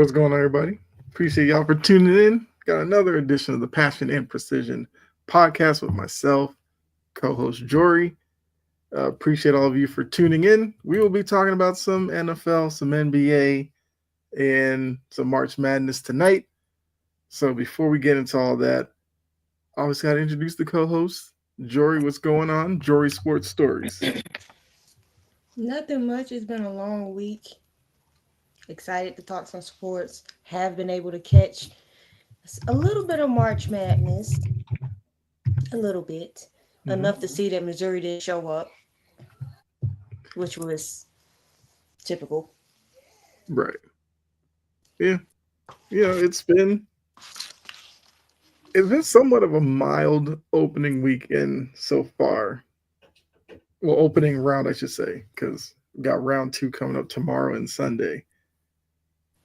What's going on, everybody? Appreciate y'all for tuning in. Got another edition of the Passion and Precision podcast with myself, co-host Jory. Appreciate all of you for tuning in. We will be talking about some NFL, some NBA, and some March Madness tonight. So before we get into all that, I always got to introduce the co-host, Jory. What's going on? Jory Sports Stories. Nothing much. It's been a long week. Excited to talk some sports. Have been able to catch a little bit of March Madness. A little bit. Enough to see that Missouri didn't show up, which was typical. Right. Yeah. It's been somewhat of a mild opening weekend so far. Well, opening round, I should say, because we got round 2 coming up tomorrow and Sunday.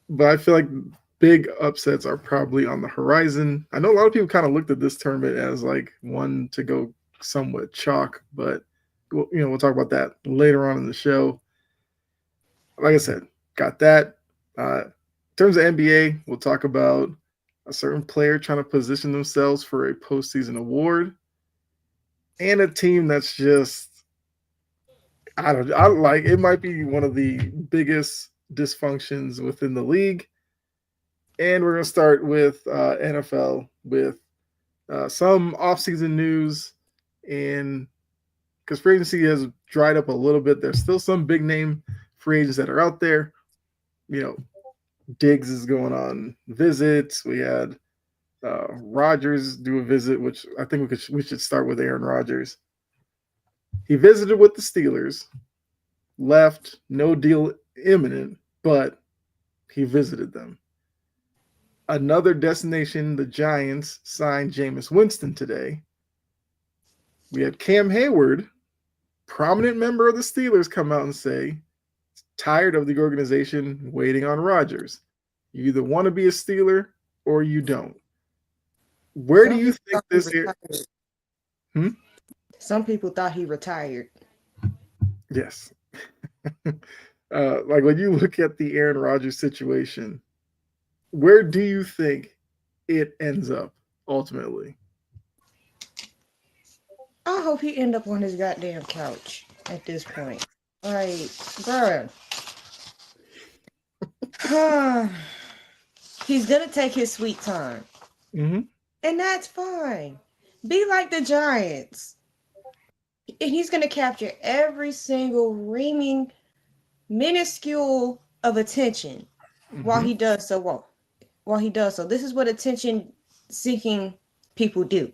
But I feel like big upsets are probably on the horizon. I know a lot of people kind of looked at this tournament as like one to go somewhat chalk, but we'll talk about that later on in the show. Like I said, got that. In terms of NBA, we'll talk about a certain player trying to position themselves for a postseason award, and a team that's just I like it might be one of the biggest dysfunctions within the league. And we're gonna start with NFL with some offseason news, and because free agency has dried up a little bit, there's still some big name free agents that are out there. Diggs is going on visits. We had Rodgers do a visit, which I think we should start with Aaron Rodgers. He visited with the Steelers, left, no deal imminent, but he visited them. Another destination, the Giants signed Jameis Winston today. We had Cam Hayward, prominent member of the Steelers, come out and say, tired of the organization waiting on Rodgers. You either want to be a Steeler or you don't. Where do you think this year? Some people thought he retired. Yes. Like when you look at the Aaron Rodgers situation, where do you think it ends up ultimately? I hope he end up on his goddamn couch at this point. Like, bruh. He's gonna take his sweet time. Mm-hmm. And that's fine. Be like the Giants. And he's gonna capture every single reaming minuscule of attention while he does so well. While he does so. This is what attention seeking people do.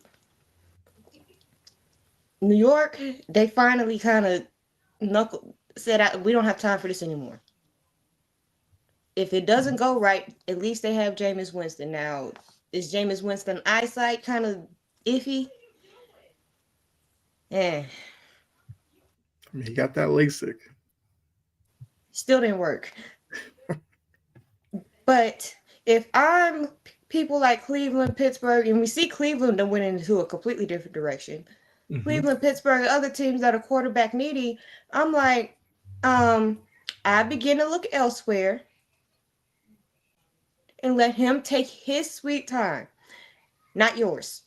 New York, they finally kind of said, we don't have time for this anymore. If it doesn't go right, at least they have Jameis Winston. Now, is Jameis Winston eyesight kind of iffy? I mean, he got that LASIK. Still didn't work. But if I'm people like Cleveland, Pittsburgh, and we see Cleveland that went into a completely different direction. Cleveland, Pittsburgh, other teams that are quarterback needy, I'm like, I begin to look elsewhere and let him take his sweet time, not yours.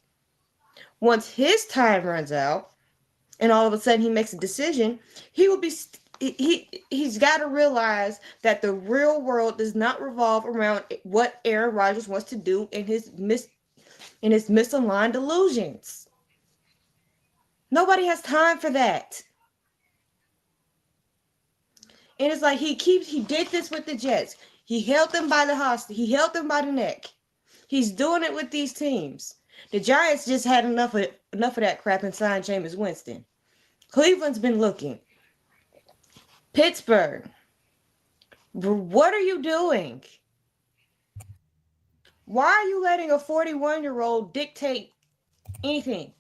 Once his time runs out, and all of a sudden he makes a decision, he will be. He's got to realize that the real world does not revolve around what Aaron Rodgers wants to do in his misaligned delusions. Nobody has time for that. And it's like he did this with the Jets. He held them by the hostage. He held them by the neck. He's doing it with these teams. The Giants just had enough of that crap and signed Jameis Winston. Cleveland's been looking. Pittsburgh, what are you doing? Why are you letting a 41-year-old dictate anything?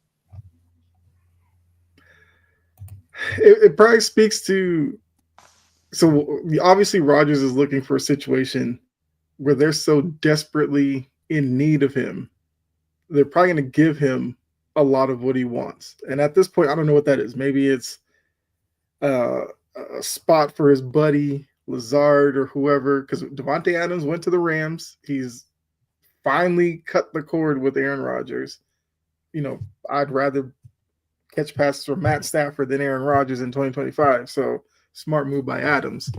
It probably speaks to. So obviously Rodgers is looking for a situation where they're so desperately in need of him. They're probably going to give him a lot of what he wants. And at this point, I don't know what that is. Maybe it's a spot for his buddy Lazard or whoever, because Devontae Adams went to the Rams. He's finally cut the cord with Aaron Rodgers. I'd rather catch passes from Matt Stafford than Aaron Rodgers in 2025. So smart move by Adams.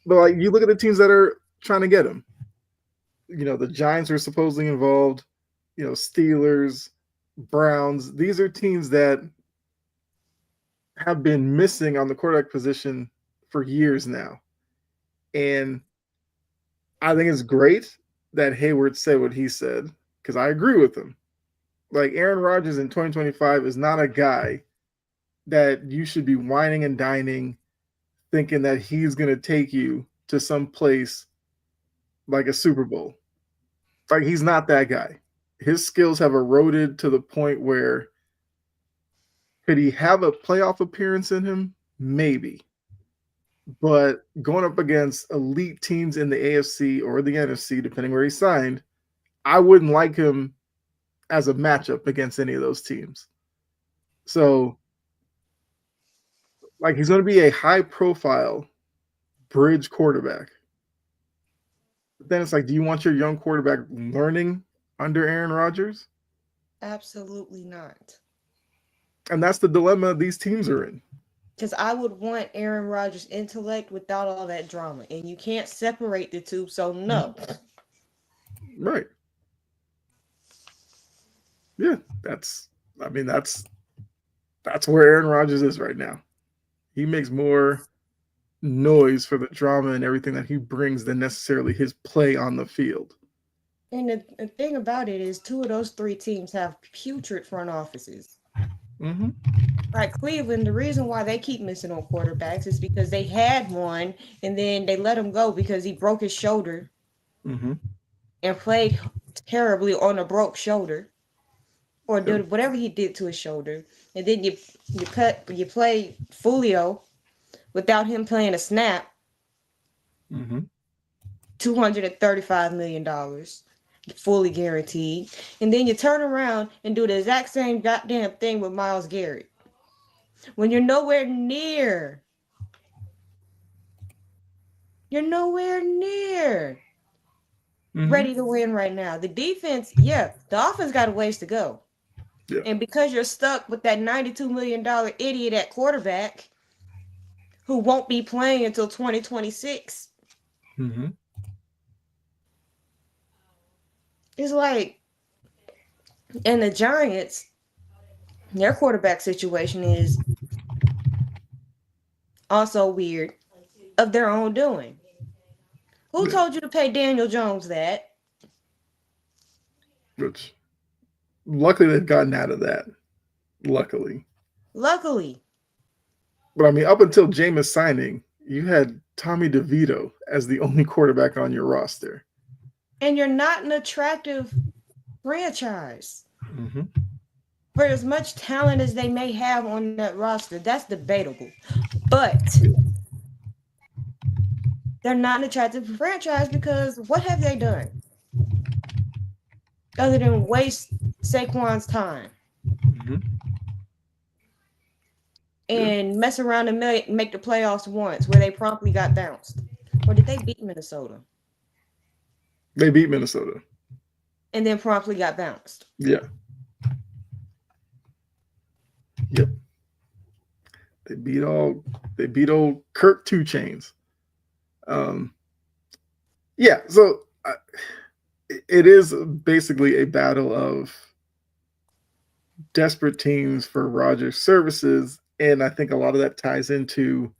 But like you look at the teams that are trying to get him. The Giants are supposedly involved. Steelers, Browns. These are teams that have been missing on the quarterback position for years now. And I think it's great that Hayward said what he said, because I agree with him. Like Aaron Rodgers in 2025 is not a guy that you should be whining and dining thinking that he's going to take you to some place like a Super Bowl. Like he's not that guy. His skills have eroded to the point where could he have a playoff appearance in him? Maybe. But going up against elite teams in the AFC or the NFC, depending where he signed, I wouldn't like him as a matchup against any of those teams. So, like, he's going to be a high-profile bridge quarterback. But then it's like, do you want your young quarterback learning under Aaron Rodgers? Absolutely not. And that's the dilemma these teams are in. Because I would want Aaron Rodgers' intellect without all that drama. And you can't separate the two, so no. Right. Yeah, that's where Aaron Rodgers is right now. He makes more noise for the drama and everything that he brings than necessarily his play on the field. And the thing about it is 2 of those 3 teams have putrid front offices. Mm-hmm. Like Cleveland, the reason why they keep missing on quarterbacks is because they had one and then they let him go because he broke his shoulder and played terribly on a broke shoulder, or did whatever he did to his shoulder. And then you play Julio without him playing a snap. $235 million. Fully guaranteed. And then you turn around and do the exact same goddamn thing with Myles Garrett. When you're nowhere near ready to win right now. The defense, the offense got a ways to go. Yeah. And because you're stuck with that $92 million idiot at quarterback who won't be playing until 2026. It's like, and the Giants, their quarterback situation is also weird, of their own doing. Who told you to pay Daniel Jones that? Which, luckily, they've gotten out of that. Luckily. But I mean, up until Jameis signing, you had Tommy DeVito as the only quarterback on your roster. And you're not an attractive franchise. For as much talent as they may have on that roster, that's debatable. But they're not an attractive franchise because what have they done? Other than waste Saquon's time. And mess around and make the playoffs once where they promptly got bounced. Or did they beat Minnesota? They beat Minnesota. And then promptly got bounced. Yeah. Yep. They beat old Kirk 2 Chains. Yeah, so it is basically a battle of desperate teams for Rodgers' services, and I think a lot of that ties into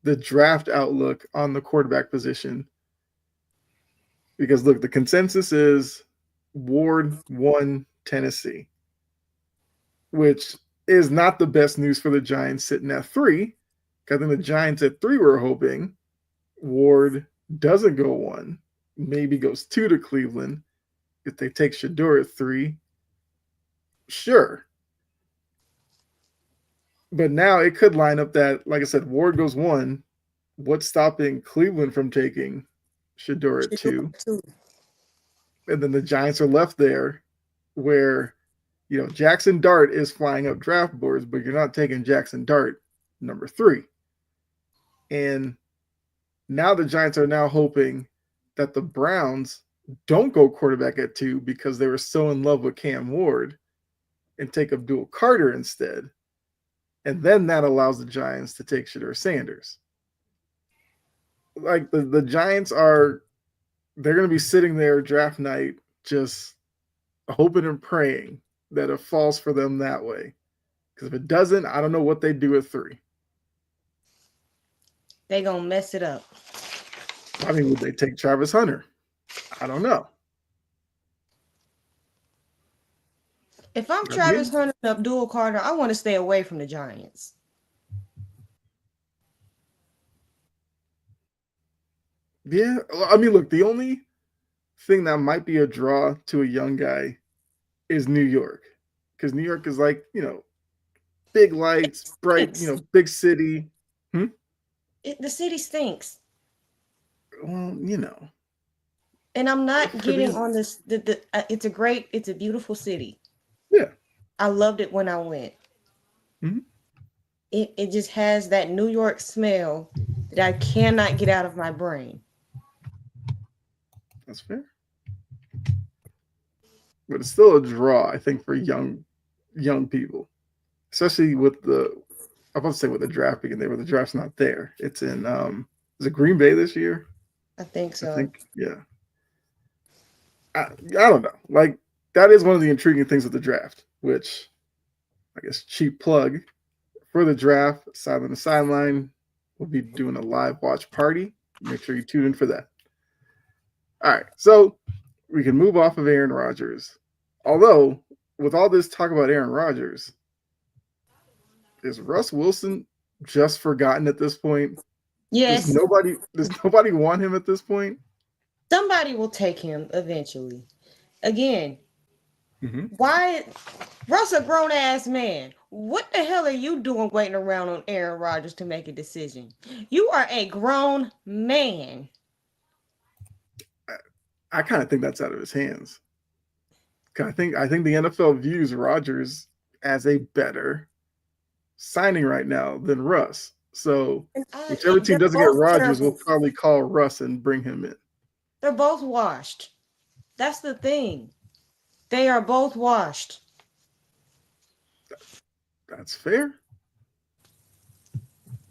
the draft outlook on the quarterback position. Because look, the consensus is Ward 1, Tennessee, which is not the best news for the Giants sitting at 3. Because then the Giants at 3 were hoping Ward doesn't go 1, maybe goes 2 to Cleveland. If they take Shedeur at 3, sure. But now it could line up that, like I said, Ward goes 1. What's stopping Cleveland from taking Shedeur at 2? And then the Giants are left there where, Jackson Dart is flying up draft boards, but you're not taking Jackson Dart number 3. And Now the Giants are now hoping that the Browns don't go quarterback at 2 because they were so in love with Cam Ward and take Abdul Carter instead. And then that allows the Giants to take Shedeur Sanders. Like the Giants are, they're going to be sitting there draft night just hoping and praying that it falls for them that way. Because if it doesn't, I don't know what they do at 3. They gonna mess it up. I mean, would they take Travis Hunter? I don't know. If I'm Travis Hunter and Abdul Carter, I want to stay away from the Giants. Yeah, I mean, look, the only thing that might be a draw to a young guy is New York. Because New York is like, big lights, bright, big city. The city stinks. Well, And I'm not getting on this. It's a beautiful city. Yeah. I loved it when I went. Mm-hmm. It just has that New York smell that I cannot get out of my brain. That's fair. But it's still a draw, I think, for young people. Especially with I'm about to say with the draft being there, but the draft's not there. It's in is it Green Bay this year? I think so. Yeah. I don't know. Like, that is one of the intriguing things with the draft, which I guess cheap plug for the draft. Side on the Sideline, we'll be doing a live watch party. Make sure you tune in for that. All right, so we can move off of Aaron Rodgers. Although, with all this talk about Aaron Rodgers, is Russ Wilson just forgotten at this point? Yes. Does nobody want him at this point? Somebody will take him eventually. Again, mm-hmm. Why? Russ a grown-ass man. What the hell are you doing waiting around on Aaron Rodgers to make a decision? You are a grown man. I kind of think that's out of his hands. I think the NFL views Rodgers as a better signing right now than Russ. So whichever team doesn't get Rodgers will probably call Russ and bring him in. They're both washed. That's the thing. They are both washed. That's fair.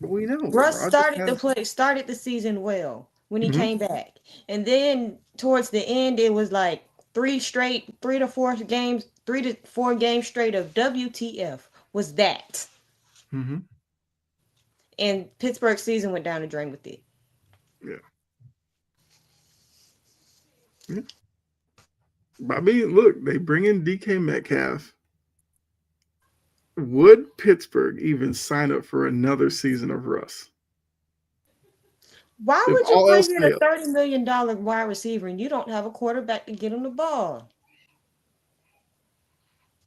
But we know Russ started the season well when he came back. And then towards the end, it was like 3 to 4 games straight of WTF was that. Mm-hmm. And Pittsburgh's season went down the drain with it. Yeah. I mean, look, they bring in DK Metcalf. Would Pittsburgh even sign up for another season of Russ? Why would you bring in a $30 million wide receiver and you don't have a quarterback to get him the ball?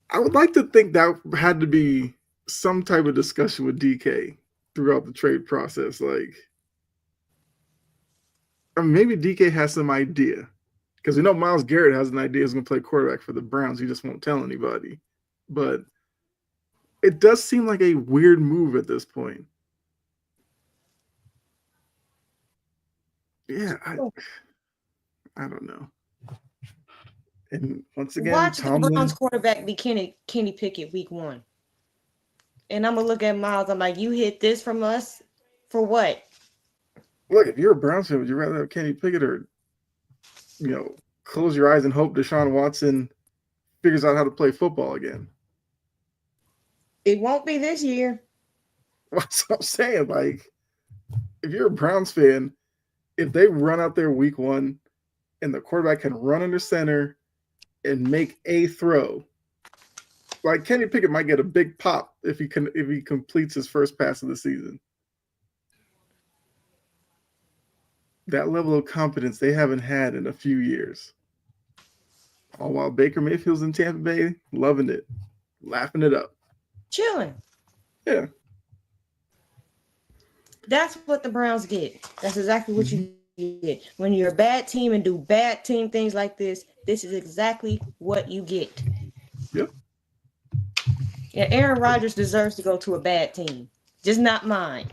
I would like to think that had to be some type of discussion with DK throughout the trade process. Like, or maybe DK has some idea. Because we know Myles Garrett has an idea he's going to play quarterback for the Browns. He just won't tell anybody. But it does seem like a weird move at this point. Yeah, I don't know. And once again, watch the Browns quarterback be Kenny Pickett week 1. And I'm going to look at Myles. I'm like, you hit this from us? For what? Look, if you're a Browns fan, would you rather have Kenny Pickett or, close your eyes and hope Deshaun Watson figures out how to play football again? It won't be this year. That's what I'm saying. Like, if you're a Browns fan, if they run out there week 1 and the quarterback can run under center and make a throw, like Kenny Pickett might get a big pop if he completes his first pass of the season. That level of confidence they haven't had in a few years. All while Baker Mayfield's in Tampa Bay, loving it, laughing it up. Chilling. Yeah. That's what the Browns get. That's exactly what you get. When you're a bad team and do bad team things like this is exactly what you get. Yep. Yeah, Aaron Rodgers deserves to go to a bad team. Just not mine.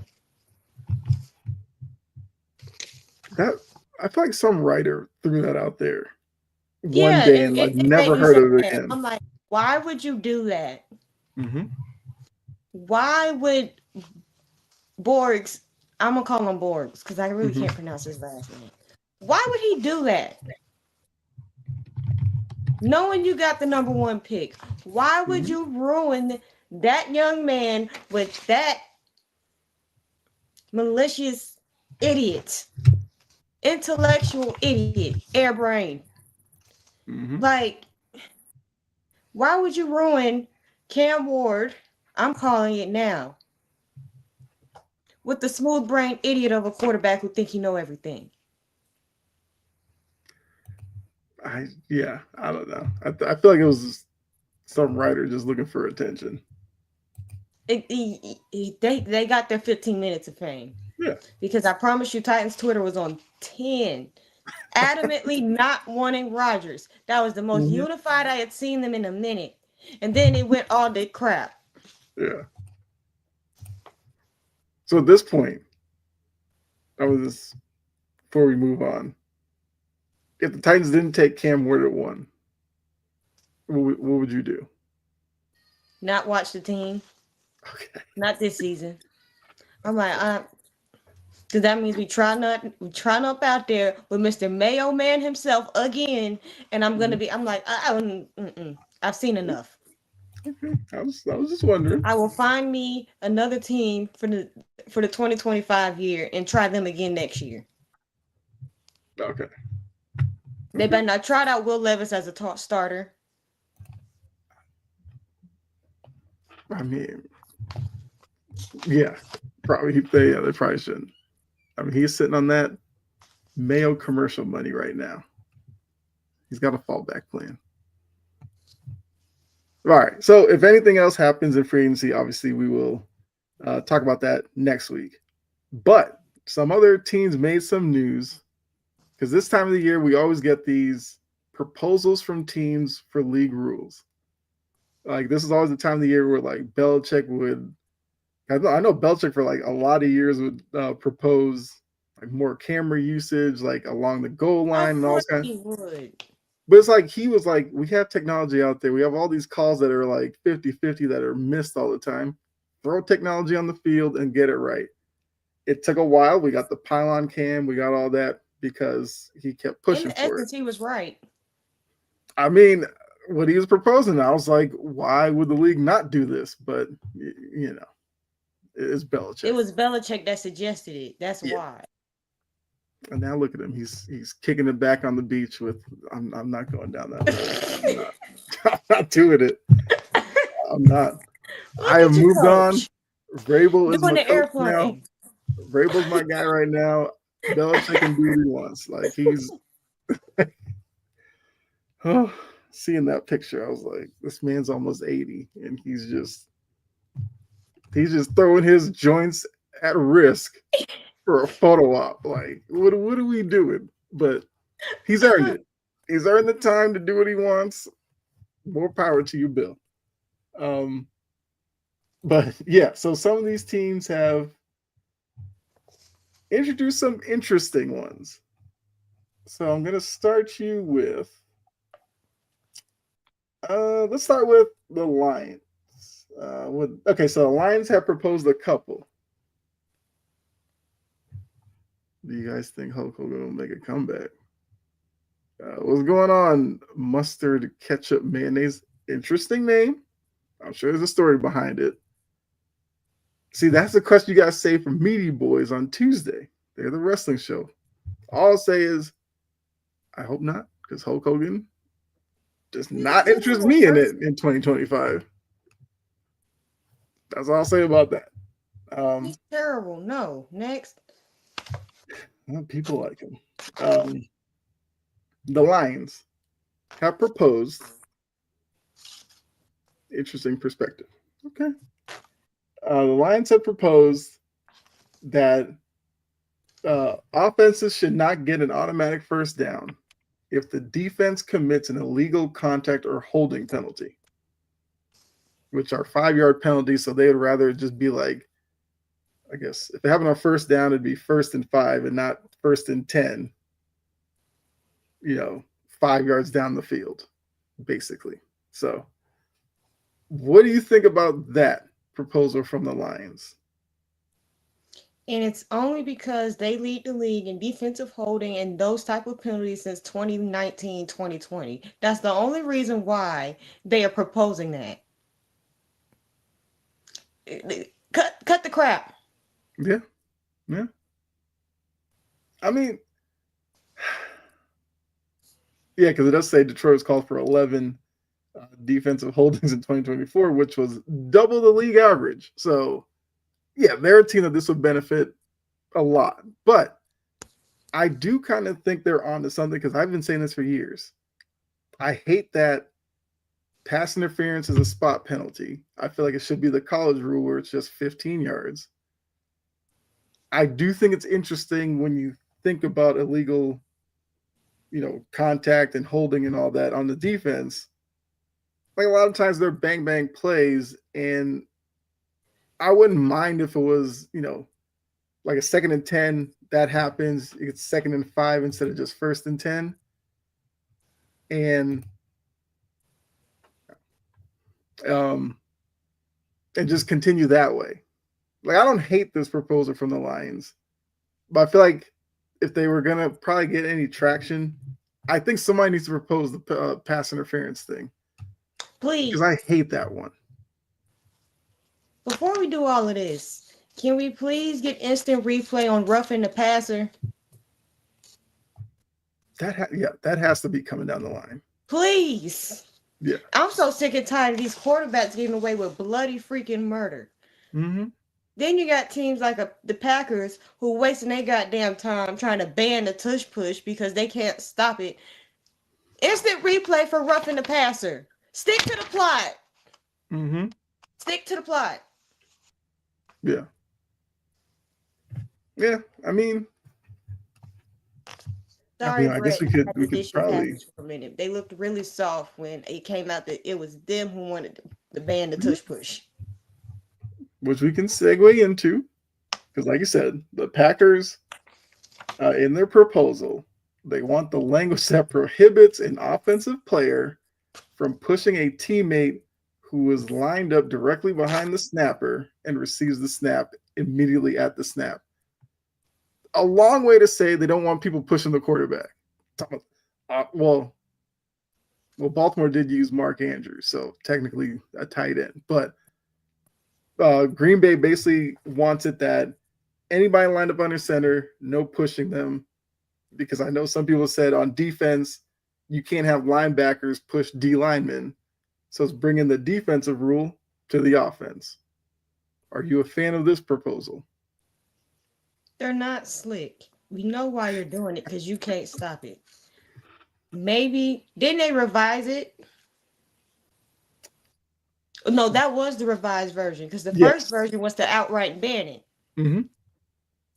That I feel like some writer threw that out there one Yeah, day and like it made never me heard so of it mad. again. I'm like, why would you do that? Mm-hmm. Why would Borgs, I'm gonna call him Borgs because I really Mm-hmm. can't pronounce his last name. Why would he do that? Knowing you got the number one pick, why would Mm-hmm. you ruin that young man with that malicious idiot, intellectual idiot, airbrain? Mm-hmm. Like, why would you ruin Cam Ward? I'm calling it now with the smooth brain idiot of a quarterback who think he know everything. I don't know. I feel like it was just some writer just looking for attention. They got their 15 minutes of fame Yeah. because I promise you, Titans Twitter was on 10, adamantly not wanting Rodgers. That was the most Mm-hmm. unified I had seen them in a minute, and then it went all the crap. Yeah. So at this point, I was just before we move on. If the Titans didn't take Cam Ward at 1, what would you do? Not watch the team, Okay. not this season. I'm like, because that means we trying up out there with Mr. Mayo Man himself again, and I'm like, I've seen enough. Okay. I was just wondering. I will find me another team for the 2025 year and try them again next year. Okay. They better not try out Will Levis as a starter. I mean, yeah, they probably shouldn't. I mean, he's sitting on that Mayo commercial money right now. He's got a fallback plan. All right. So if anything else happens in free agency, obviously we will talk about that next week. But some other teams made some news because this time of the year we always get these proposals from teams for league rules. Like this is always the time of the year where like Belichick would. I know Belichick for like a lot of years would propose like more camera usage, like along the goal line Of and all course this kind. he would. But it's like he was like, we have technology out there. We have all these calls that are like 50-50 that are missed all the time. Throw technology on the field and get it right. It took a while. We got the pylon cam. We got all that because he kept pushing In for it. essence, he was right. I mean, what he was proposing, I was like, why would the league not do this? But, you know, it's Belichick. It was Belichick that suggested it. That's Yeah. why. And now look at him. He's kicking it back on the beach with, I'm not going down that road. I'm not doing it. I'm not. I have moved on. Vrabel is doing my the coach now. airplane. Vrabel's my guy right now. Belichick can do what he wants. Like he's oh, seeing that picture, I was like, this man's almost 80 and he's just throwing his joints at risk for a photo op. Like, what are we doing? But he's earned it. He's earned the time to do what he wants. More power to you, Bill. But yeah, so some of these teams have introduced some interesting ones. So I'm gonna start you with let's start with the Lions. So the Lions have proposed a couple. Do you guys think Hulk Hogan will make a comeback? What's going on? Mustard, ketchup, mayonnaise. Interesting name. I'm sure there's a story behind it. See, that's the question you guys say for Meaty Boys on Tuesday. They're the wrestling show. All I'll say is, I hope not, because Hulk Hogan does not interest me in it in 2025. That's all I'll say about that. He's terrible. No. Next. People like him. The Lions have proposed. Interesting perspective. Okay. The Lions have proposed that offenses should not get an automatic first down if the defense commits an illegal contact or holding penalty, which are 5-yard penalties. So they would rather just be like I guess if it happened on first down, it'd be 1st and 5 and not 1st and 10. 5 yards down the field, basically. So, what do you think about that proposal from the Lions? And it's only because they lead the league in defensive holding and those type of penalties since 2019, 2020. That's the only reason why they are proposing that. Cut the crap. Yeah. I mean, yeah, because it does say Detroit was called for 11 defensive holdings in 2024, which was double the league average. So, yeah, they're a team that this would benefit a lot. But I do kind of think they're onto something because I've been saying this for years. I hate that pass interference is a spot penalty. I feel like it should be the college rule where it's just 15 yards. I do think it's interesting when you think about illegal, contact and holding and all that on the defense. Like a lot of times they're bang bang plays, and I wouldn't mind if it was, like a 2nd and 10 that happens. It's 2nd and 5 instead of just 1st and 10, and just continue that way. Like I don't hate this proposal from the Lions, but I feel like if they were gonna probably get any traction, I think somebody needs to propose the pass interference thing. Please. Because I hate that one. Before we do all of this, can we please get instant replay on roughing the passer? That has to be coming down the line. Please. Yeah. I'm so sick and tired of these quarterbacks getting away with bloody freaking murder. Mm-hmm. Then you got teams like the Packers who wasting their goddamn time trying to ban the tush push because they can't stop it. Instant replay for roughing the passer. Stick to the plot. Mm-hmm. Stick to the plot. Yeah. Yeah. I mean, sorry, I guess we could probably. For a minute. They looked really soft when it came out that it was them who wanted to ban the tush push. Which we can segue into, because like you said, the Packers, in their proposal, they want the language that prohibits an offensive player from pushing a teammate who is lined up directly behind the snapper and receives the snap immediately at the snap. A long way to say they don't want people pushing the quarterback. Well, Baltimore did use Mark Andrews, so technically a tight end, but Green Bay basically wants it that anybody lined up under center, no pushing them, because I know some people said on defense, you can't have linebackers push D linemen. So it's bringing the defensive rule to the offense. Are you a fan of this proposal? They're not slick. We know why you're doing it because you can't stop it. Maybe, didn't they revise it? No, that was the revised version because the first version was to outright ban it. Mm-hmm.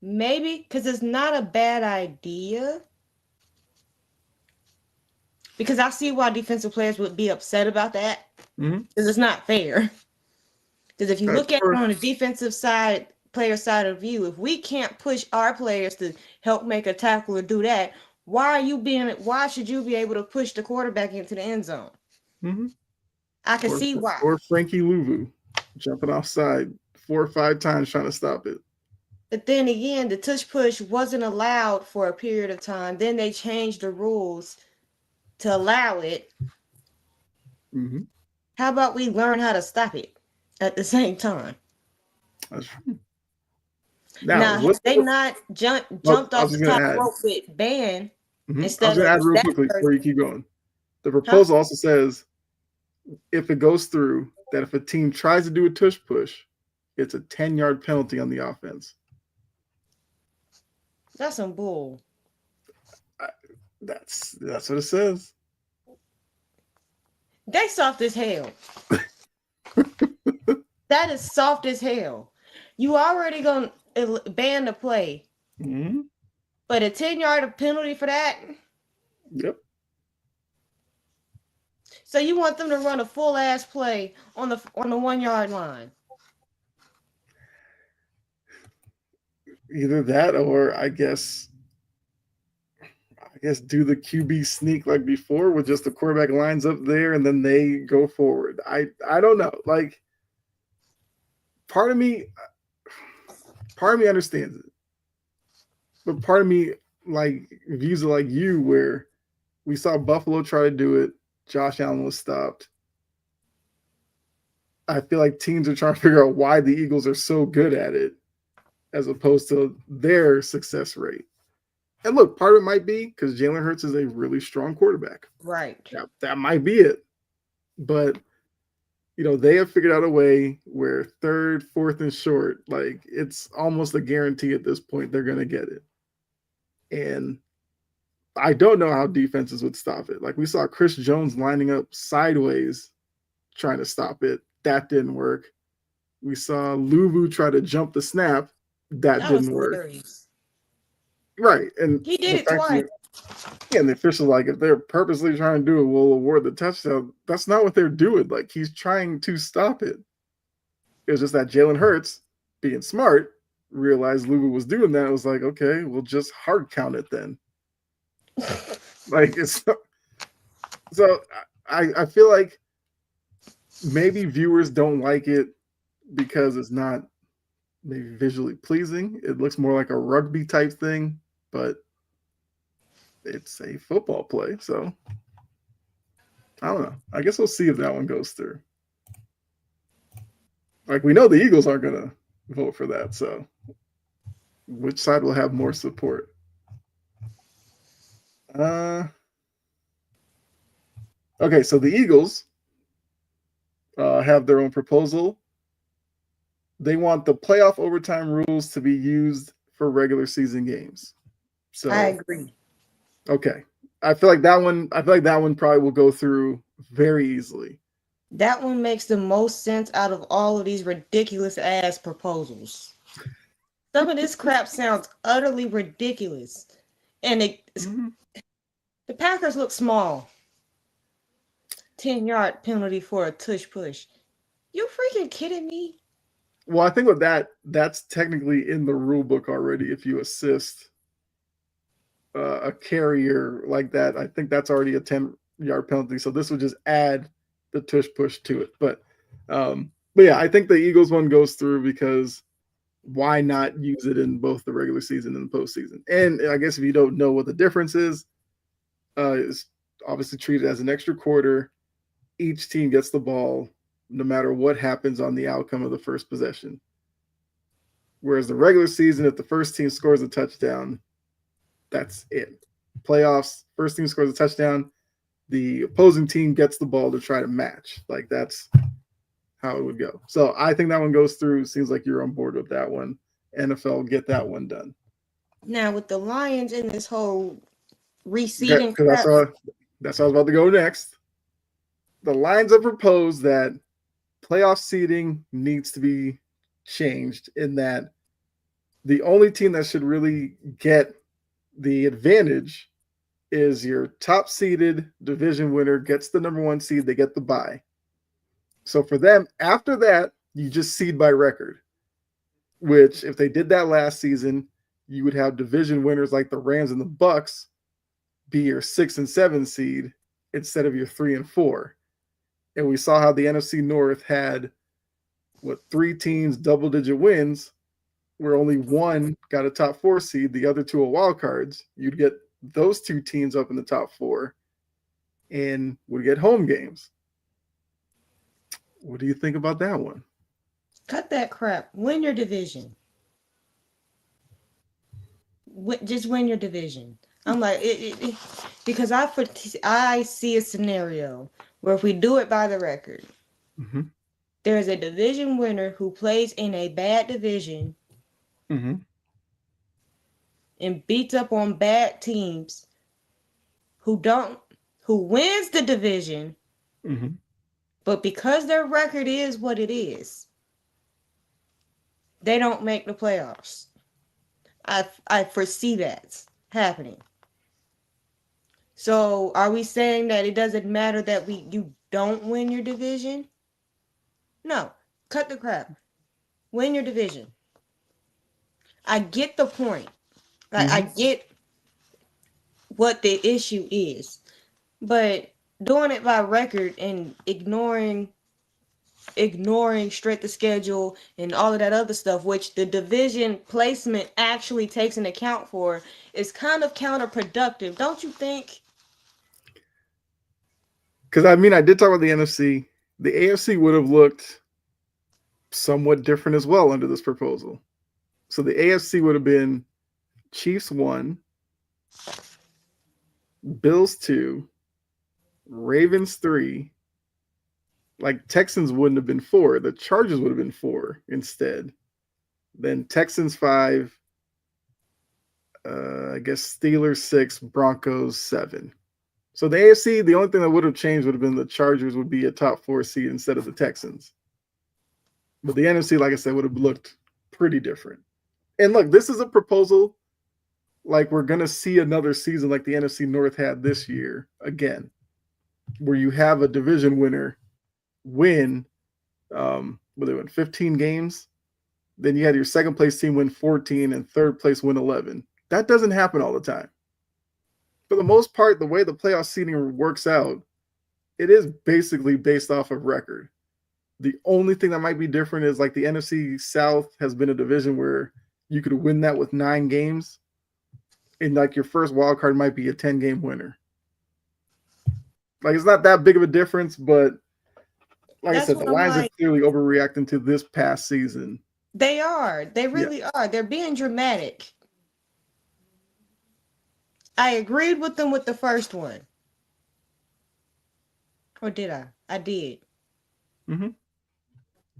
Maybe because it's not a bad idea. Because I see why defensive players would be upset about that. Because it's not fair. Because if you look at it on the defensive side, player side of view, if we can't push our players to help make a tackle or do that, why should you be able to push the quarterback into the end zone? Mm-hmm. I can see why. Or Frankie Louvu jumping offside 4 or 5 times trying to stop it. But then again, the tush push wasn't allowed for a period of time. Then they changed the rules to allow it. Mm-hmm. How about we learn how to stop it at the same time? That's true. Now they not jumped off the top rope with ban instead I was going to add real quickly before you keep going. The proposal also says if it goes through, that if a team tries to do a tush push, it's a 10-yard penalty on the offense. That's some bull. That's what it says. They soft as hell. That is soft as hell. You already gonna ban the play, but a 10-yard penalty for that? Yep. So you want them to run a full ass play on the 1 yard line? either that or I guess do the QB sneak like before with just the quarterback lines up there and then they go forward. I don't know. Like part of me understands it. But part of me like views it like you where we saw Buffalo try to do it. Josh Allen was stopped. I feel like teams are trying to figure out why the Eagles are so good at it as opposed to their success rate. And look, part of it might be because Jalen Hurts is a really strong quarterback. Right. That might be it. But, they have figured out a way where third, fourth, and short, like it's almost a guarantee at this point they're going to get it. And I don't know how defenses would stop it. Like we saw Chris Jones lining up sideways trying to stop it. That didn't work. We saw Luvu try to jump the snap. That didn't work. Hilarious. Right. And he did it twice. And the official, like, if they're purposely trying to do it, we'll award the touchdown. That's not what they're doing. Like, he's trying to stop it. It was just that Jalen Hurts, being smart, realized Luvu was doing that. It was like, okay, we'll just hard count it then. Like, it's so I feel like maybe viewers don't like it because it's not maybe visually pleasing. It looks more like a rugby type thing, but it's a football play. So I don't know. I guess we'll see if that one goes through. Like we know the Eagles aren't going to vote for that. So which side will have more support? Okay, so the Eagles have their own proposal. They want the playoff overtime rules to be used for regular season games. So I agree. Okay. I feel like that one probably will go through very easily. That one makes the most sense out of all of these ridiculous ass proposals. Some of this crap sounds utterly ridiculous. And the Packers look small. 10-yard penalty for a tush push. You freaking kidding me? Well, I think with that's technically in the rule book already if you assist a carrier like that. I think that's already a 10-yard penalty. So this would just add the tush push to it. But yeah, I think the Eagles one goes through because why not use it in both the regular season and the postseason? And I guess if you don't know what the difference is obviously treated as an extra quarter. Each team gets the ball no matter what happens on the outcome of the first possession. Whereas the regular season, if the first team scores a touchdown, that's it. Playoffs, first team scores a touchdown, the opposing team gets the ball to try to match. Like that's how it would go. So I think that one goes through. Seems like you're on board with that one. NFL, get that one done. Now with the Lions in this whole reseeding, that's how I was about to go next. The Lions have proposed that playoff seeding needs to be changed in that the only team that should really get the advantage is your top seeded division winner gets the number 1 seed, they get the bye. So for them, after that, you just seed by record, which if they did that last season, you would have division winners like the Rams and the Bucks be your 6 and 7 seed instead of your 3 and 4. And we saw how the NFC North had 3 teams double-digit wins, where only one got a top 4 seed, the other 2 are wild cards. You'd get those 2 teams up in the top 4 and would get home games. What do you think about that one? Cut that crap. Win your division. Just win your division. I'm like, because I see a scenario where if we do it by the record, there's a division winner who plays in a bad division and beats up on bad teams who wins the division, but because their record is what it is, they don't make the playoffs. I foresee that happening. So are we saying that it doesn't matter that you don't win your division? No, cut the crap. Win your division. I get the point. Like I get what the issue is, but doing it by record and ignoring strength of schedule and all of that other stuff, which the division placement actually takes into account for, is kind of counterproductive, don't you think? Because I mean, I did talk about the NFC. The AFC would have looked somewhat different as well under this proposal. So the AFC would have been Chiefs 1, Bills 2, Ravens 3. Like Texans wouldn't have been 4. The Chargers would have been 4 instead. Then Texans 5. I guess Steelers 6, Broncos 7. So the AFC, the only thing that would have changed would have been the Chargers would be a top 4 seed instead of the Texans. But the NFC, like I said, would have looked pretty different. And look, this is a proposal like we're going to see another season like the NFC North had this year again, where you have a division winner win, where they win 15 games. Then you had your second place team win 14 and third place win 11. That doesn't happen all the time. For the most part, the way the playoff seeding works out, it is basically based off of record. The only thing that might be different is like the NFC South has been a division where you could win that with 9 games, and like your first wild card might be a 10-game winner. Like it's not that big of a difference, but like I said, the Lions are clearly overreacting to this past season. They are. They really are. They're being dramatic. I agreed with them with the first one. Or did I? I did.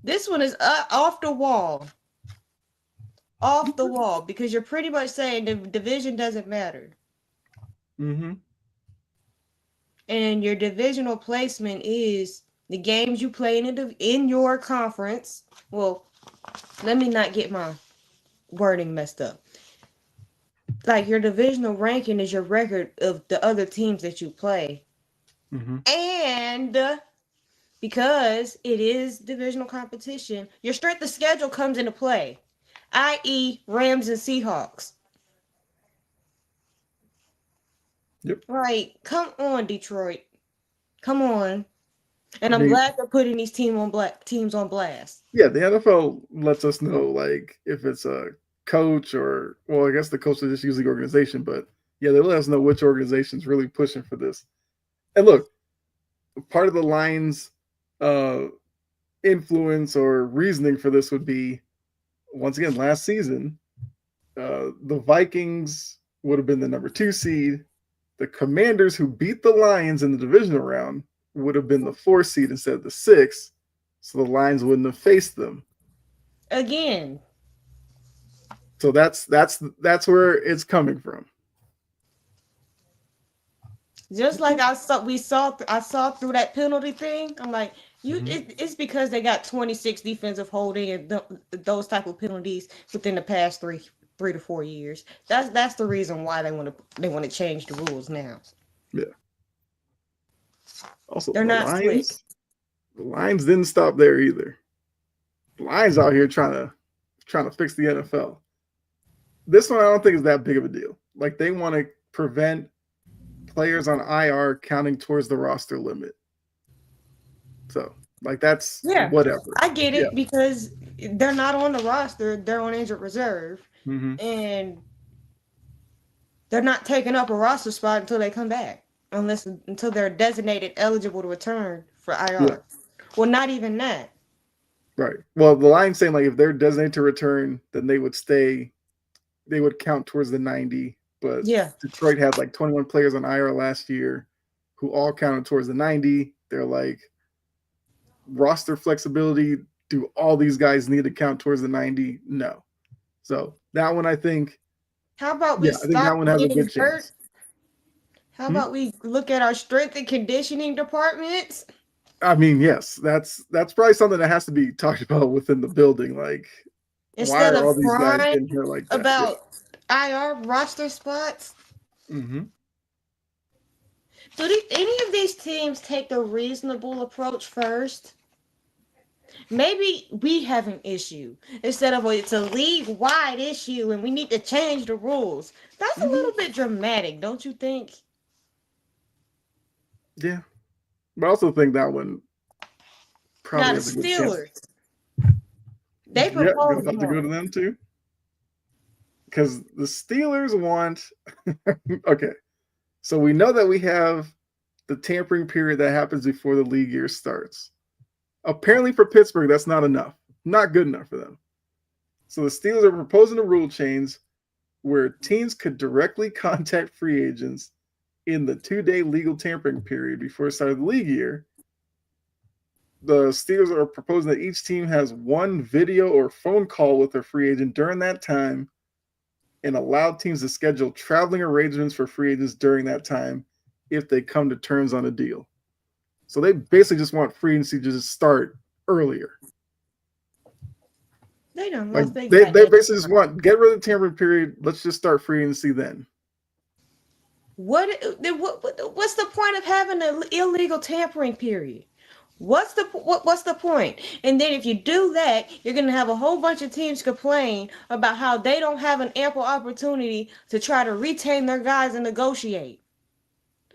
This one is off the wall. Off the wall, because you're pretty much saying the division doesn't matter. And your divisional placement is the games you play in your conference. Well, let me not get my wording messed up. Like your divisional ranking is your record of the other teams that you play. And because it is divisional competition, your strength of schedule comes into play, i.e. Rams and Seahawks. Right. Come on, Detroit. Come on. And I'm glad they're putting these teams on blast. Yeah, the NFL lets us know, like, if it's a coach or, well, I guess the coach is just usually the organization, but yeah, they let us know which organization's really pushing for this. And look, part of the Lions' influence or reasoning for this would be, once again, last season, the Vikings would have been the number 2 seed. The Commanders, who beat the Lions in the divisional round, would have been the 4th seed instead of the 6th, so the Lions wouldn't have faced them again. So that's where it's coming from. Just like I saw through that penalty thing. I'm like, it's because they got 26 defensive holding and those type of penalties within the past 3 to 4 years. That's the reason why they want to change the rules now. Yeah. Also, they're not slick. The Lions didn't stop there either. The Lions out here trying to fix the NFL. This one I don't think is that big of a deal. Like they want to prevent players on IR counting towards the roster limit. So, like that's whatever. I get it because they're not on the roster; they're on injured reserve, and they're not taking up a roster spot until they come back, until they're designated eligible to return for IR. Yeah. Well, not even that. Right. Well, the Lions saying like if they're designated to return, then they would stay. They would count towards the 90. But Detroit had like 21 players on IR last year who all counted towards the 90. They're like, roster flexibility, do all these guys need to count towards the 90? No. So that one I think. How about we stop that one has a good chance. How about we look at our strength and conditioning departments? I mean, yes, that's probably something that has to be talked about within the building. Like, instead why are all of these guys in here like that? About IR roster spots. Do any of these teams take the reasonable approach first? Maybe we have an issue instead of it's a league-wide issue and we need to change the rules. That's a little bit dramatic, don't you think? Yeah, but I also think that one Now probably the has a good chance. Steelers, they Yeah, gonna proposed have to go to one. them too. Because the Steelers want okay. So we know that we have the tampering period that happens before the league year starts. Apparently for Pittsburgh, that's not enough. Not good enough for them. So the Steelers are proposing a rule change where teams could directly contact free agents in the 2-day legal tampering period before the start of the league year. The Steelers are proposing that each team has one video or phone call with their free agent during that time and allow teams to schedule traveling arrangements for free agents during that time if they come to terms on a deal. So they basically just want free agency to just start earlier. They done Like lost their they goddamn basically just mind. want get rid of the tampering period. Let's just start free agency then. What's the point of having an illegal tampering period? What's the point? And then if you do that, you're gonna have a whole bunch of teams complain about how they don't have an ample opportunity to try to retain their guys and negotiate.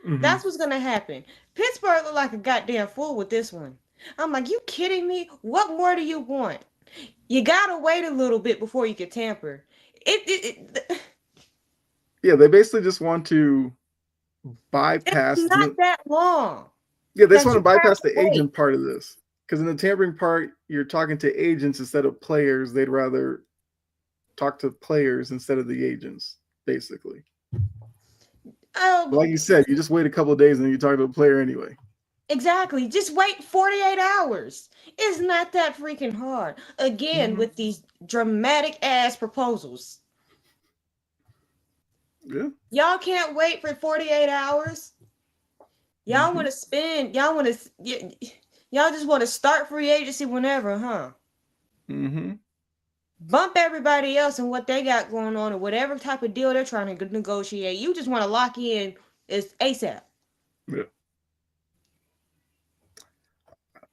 Mm-hmm. That's what's gonna happen. Pittsburgh looked like a goddamn fool with this one. I'm like, you kidding me? What more do you want? You gotta wait a little bit before you can tamper. Yeah, they basically just want to bypass. It's not that long. Yeah, they just That want to you have bypass to the wait. agent part of this. Because in the tampering part, you're talking to agents instead of players. They'd rather talk to players instead of the agents, basically. But like you said, you just wait a couple of days and then you talk to a player anyway. Exactly. Just wait 48 hours. It's not that freaking hard. Again, with these dramatic ass proposals. Yeah. Y'all can't wait for 48 hours. Y'all want to spend, y'all just want to start free agency whenever, huh? Mm-hmm. Bump everybody else and what they got going on or whatever type of deal they're trying to negotiate. You just want to lock in is ASAP. Yeah.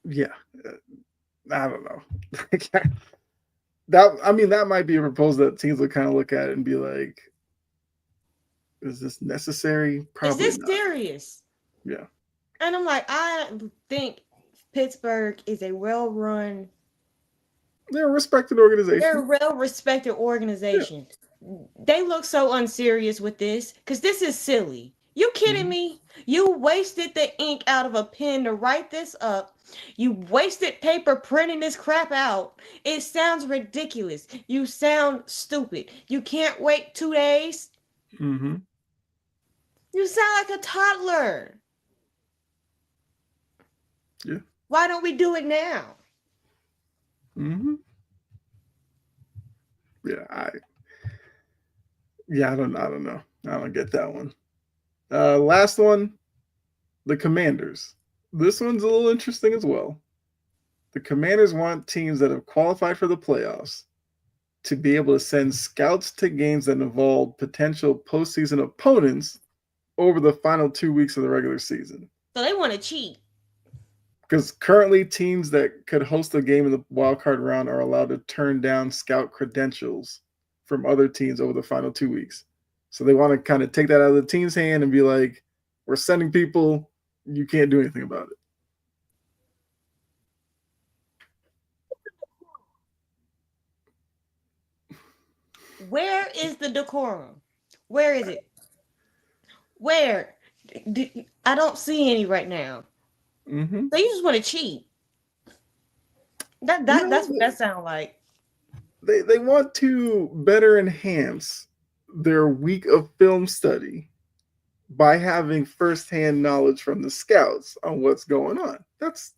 Yeah. I don't know. That might be a proposal that teams would kind of look at it and be like, is this necessary? Probably is this not. serious? Yeah. And I'm like, I think Pittsburgh is a well-run. They're a respected organization. They're a well-respected organization. Yeah. They look so unserious with this because this is silly. You kidding me? You wasted the ink out of a pen to write this up. You wasted paper printing this crap out. It sounds ridiculous. You sound stupid. You can't wait 2 days. Mm-hmm. You sound like a toddler. Yeah. Why don't we do it now? Mm-hmm. Yeah, I don't know. I don't get that one. Last one, the Commanders. This one's a little interesting as well. The Commanders want teams that have qualified for the playoffs to be able to send scouts to games that involve potential postseason opponents over the final 2 weeks of the regular season. So they want to cheat. Because currently teams that could host a game in the wild card round are allowed to turn down scout credentials from other teams over the final 2 weeks. So they want to kind of take that out of the team's hand and be like, we're sending people, you can't do anything about it. Where is the decorum? Where is it? Where? I don't see any right now. Mm-hmm. So you just want to cheat. That's what that sounds like. They want to better enhance their week of film study by having firsthand knowledge from the scouts on what's going on. That's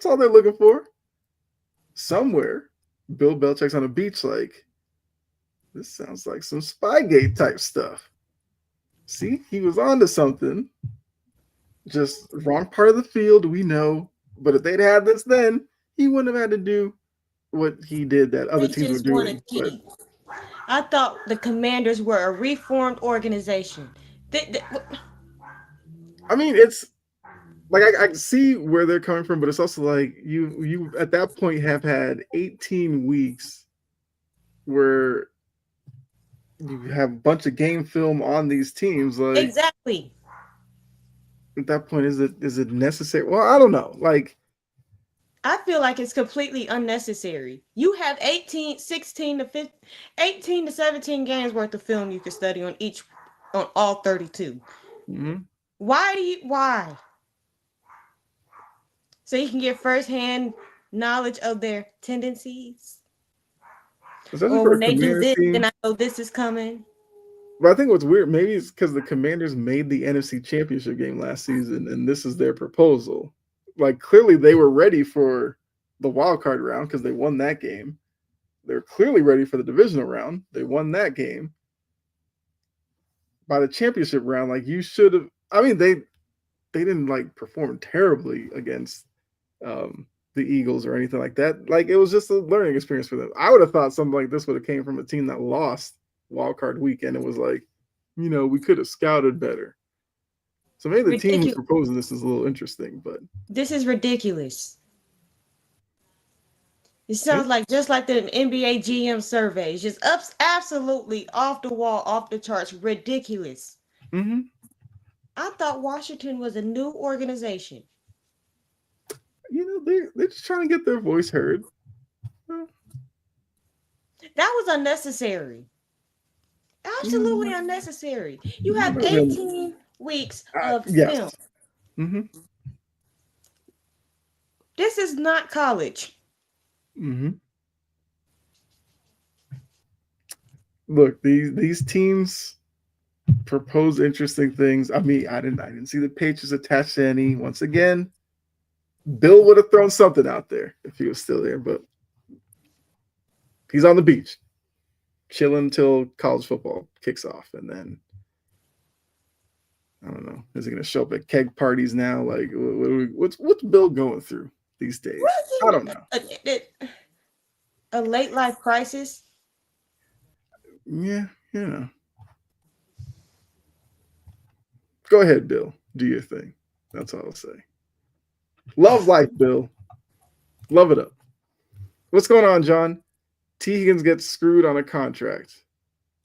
all they're looking for. Somewhere, Bill Belichick's on a beach like, this sounds like some Spygate type stuff. See, he was onto something. Just wrong part of the field, we know. But if they'd had this then, he wouldn't have had to do what he did that other teams were doing. I thought the Commanders were a reformed organization. I mean, it's like I see where they're coming from, but it's also like you at that point have had 18 weeks where you have a bunch of game film on these teams. Like Exactly. at that point, is it necessary? Well, I don't know. Like I feel like it's completely unnecessary. You have 18, 16 to 15, 18 to 17 games worth of film you can study on all 32. mm-hmm. Why? So you can get firsthand knowledge of their tendencies. Especially Or for when a they do Commanders this, then team. I know this is coming. But I think what's weird, maybe it's because the Commanders made the NFC Championship game last season, and this is their proposal. Like clearly, they were ready for the wild card round because they won that game. They're clearly ready for the divisional round. They won that game. By the championship round, like you should have. I mean, they didn't like perform terribly against the Eagles or anything like that. Like it was just a learning experience for them. I would have thought something like this would have came from a team that lost wild card weekend. It was like, we could have scouted better. So maybe the team who's Ridiculous. proposing this is a little interesting, but This is ridiculous. It yeah. sounds like just like the NBA GM surveys, just absolutely off the wall, off the charts, ridiculous. Mm-hmm. I thought Washington was a new organization. They're just trying to get their voice heard. That was unnecessary. Absolutely unnecessary. You have Then, 18 weeks of yes. film. Mm-hmm. This is not college. Mm-hmm. Look, these teams propose interesting things. I mean, I didn't see the Patriots attached to any. Once again, Bill would have thrown something out there if he was still there, but he's on the beach, chilling until college football kicks off, and then I don't know. Is he going to show up at keg parties now? Like, what's Bill going through these days? I don't know. A late life crisis. Yeah. Go ahead, Bill. Do your thing. That's all I'll say. Love life, Bill. Love it up. What's going on, John? T. Higgins gets screwed on a contract.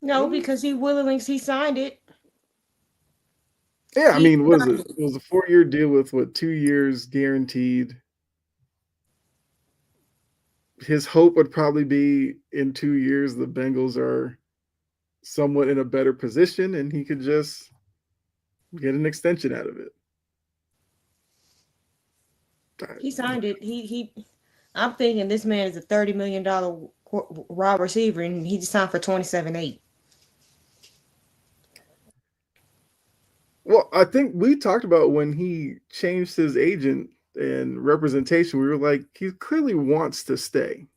No, because he signed it. Yeah, I mean, what is it? It was a 4-year deal with 2 years guaranteed. His hope would probably be in 2 years the Bengals are somewhat in a better position and he could just get an extension out of it. He signed it. I'm thinking this man is a $30 million wide receiver, and he just signed for 27.8. Well, I think we talked about when he changed his agent and representation. We were like, he clearly wants to stay.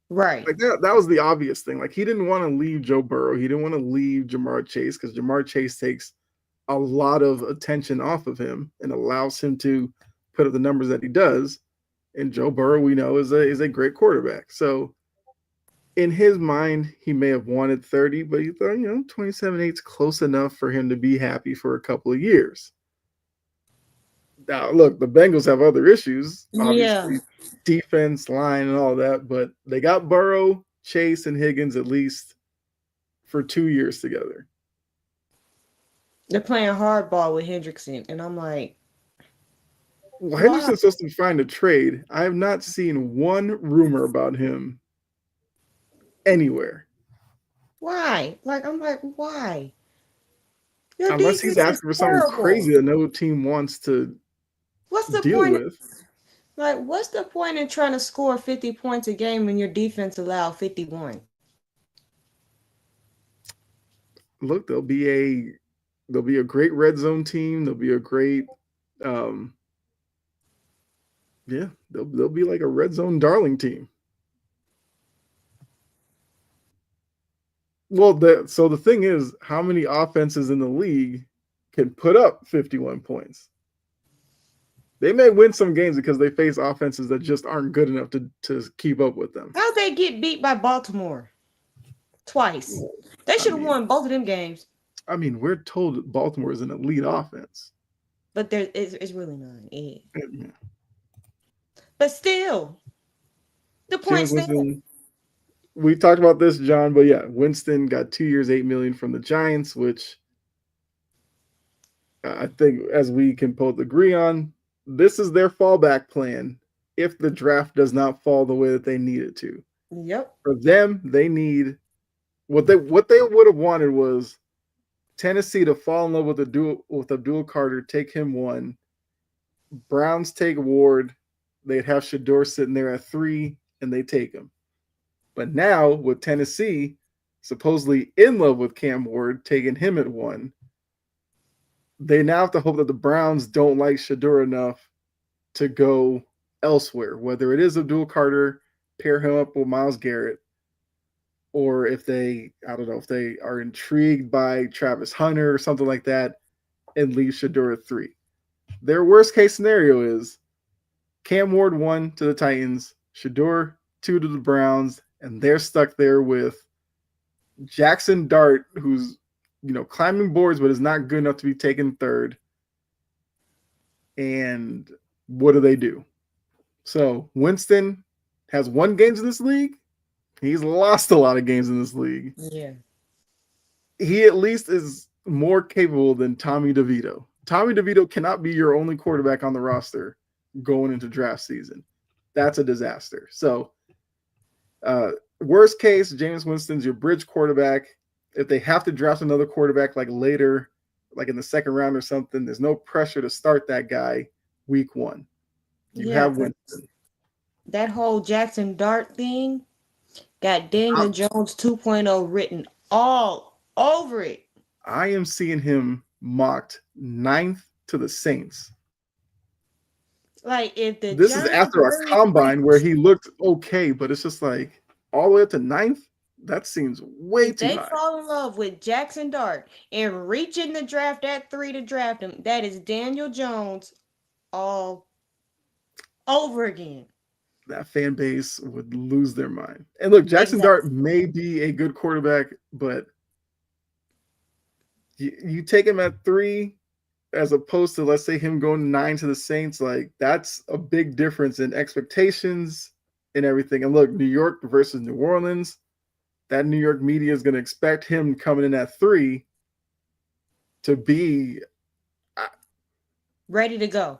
Right. Like that was the obvious thing. Like he didn't want to leave Joe Burrow. He didn't want to leave Jamar Chase because Jamar Chase takes a lot of attention off of him and allows him to put up the numbers that he does. And Joe Burrow, we know, is a great quarterback. So in his mind, he may have wanted 30, but he thought, 27.8 is close enough for him to be happy for a couple of years. Now, look, the Bengals have other issues, obviously, defense, line, and all that, but they got Burrow, Chase, and Higgins at least for 2 years together. They're playing hardball with Hendrickson, and I'm like, well, Hendrickson's supposed to be trying to trade. I have not seen one rumor about him anywhere. Why? Like, I'm like, why? Unless he's asking for something crazy that no team wants to deal with. Like, what's the point in trying to score 50 points a game when your defense allows 51? Look, they'll be a great red zone team. They'll be a great they'll be like a red zone darling team. Well, so the thing is, how many offenses in the league can put up 51 points? They may win some games because they face offenses that just aren't good enough to keep up with them. How'd they get beat by Baltimore? Twice. They should have won both of them games. I mean, we're told Baltimore is an elite offense. But it's really not. Yeah. Yeah. But still, the point Jameis stands. Winston. We talked about this, John, but yeah, Winston got 2 years, $8 million from the Giants, which I think, as we can both agree on, this is their fallback plan if the draft does not fall the way that they need it to. Yep. For them, they need what they would have wanted was Tennessee to fall in love with Abdul Carter, take him 1. Browns take Ward. They'd have Shador sitting there at 3, and they take him. But now with Tennessee supposedly in love with Cam Ward, taking him at 1, they now have to hope that the Browns don't like Shador enough to go elsewhere, whether it is Abdul Carter, pair him up with Myles Garrett, or if they, I don't know, if they are intrigued by Travis Hunter or something like that and leave Shador at 3. Their worst case scenario is Cam Ward 1 to the Titans, Shador 2 to the Browns, and they're stuck there with Jackson Dart, who's climbing boards but is not good enough to be taken 3rd. And what do? So Winston has won games in this league. He's lost a lot of games in this league. Yeah. He at least is more capable than Tommy DeVito. Tommy DeVito cannot be your only quarterback on the roster going into draft season. That's a disaster. So worst case, Jameis Winston's your bridge quarterback. If they have to draft another quarterback like later, like in the 2nd round or something, there's no pressure to start that guy week 1. You have Winston. That whole Jackson Dart thing got Daniel Jones 2.0 written all over it. I am seeing him mocked 9th to the Saints. Like if the this is after a combine where he looked okay, but it's just like all the way up to 9th. That seems way too high. They fall in love with Jackson Dart and reach in the draft at 3 to draft him. That is Daniel Jones all over again. That fan base would lose their mind. And look, Jackson Dart may be a good quarterback, but you take him at 3 as opposed to, let's say, him going 9 to the Saints. Like, that's a big difference in expectations and everything. And look, New York versus New Orleans, that New York media is going to expect him coming in at 3 to be ready to go.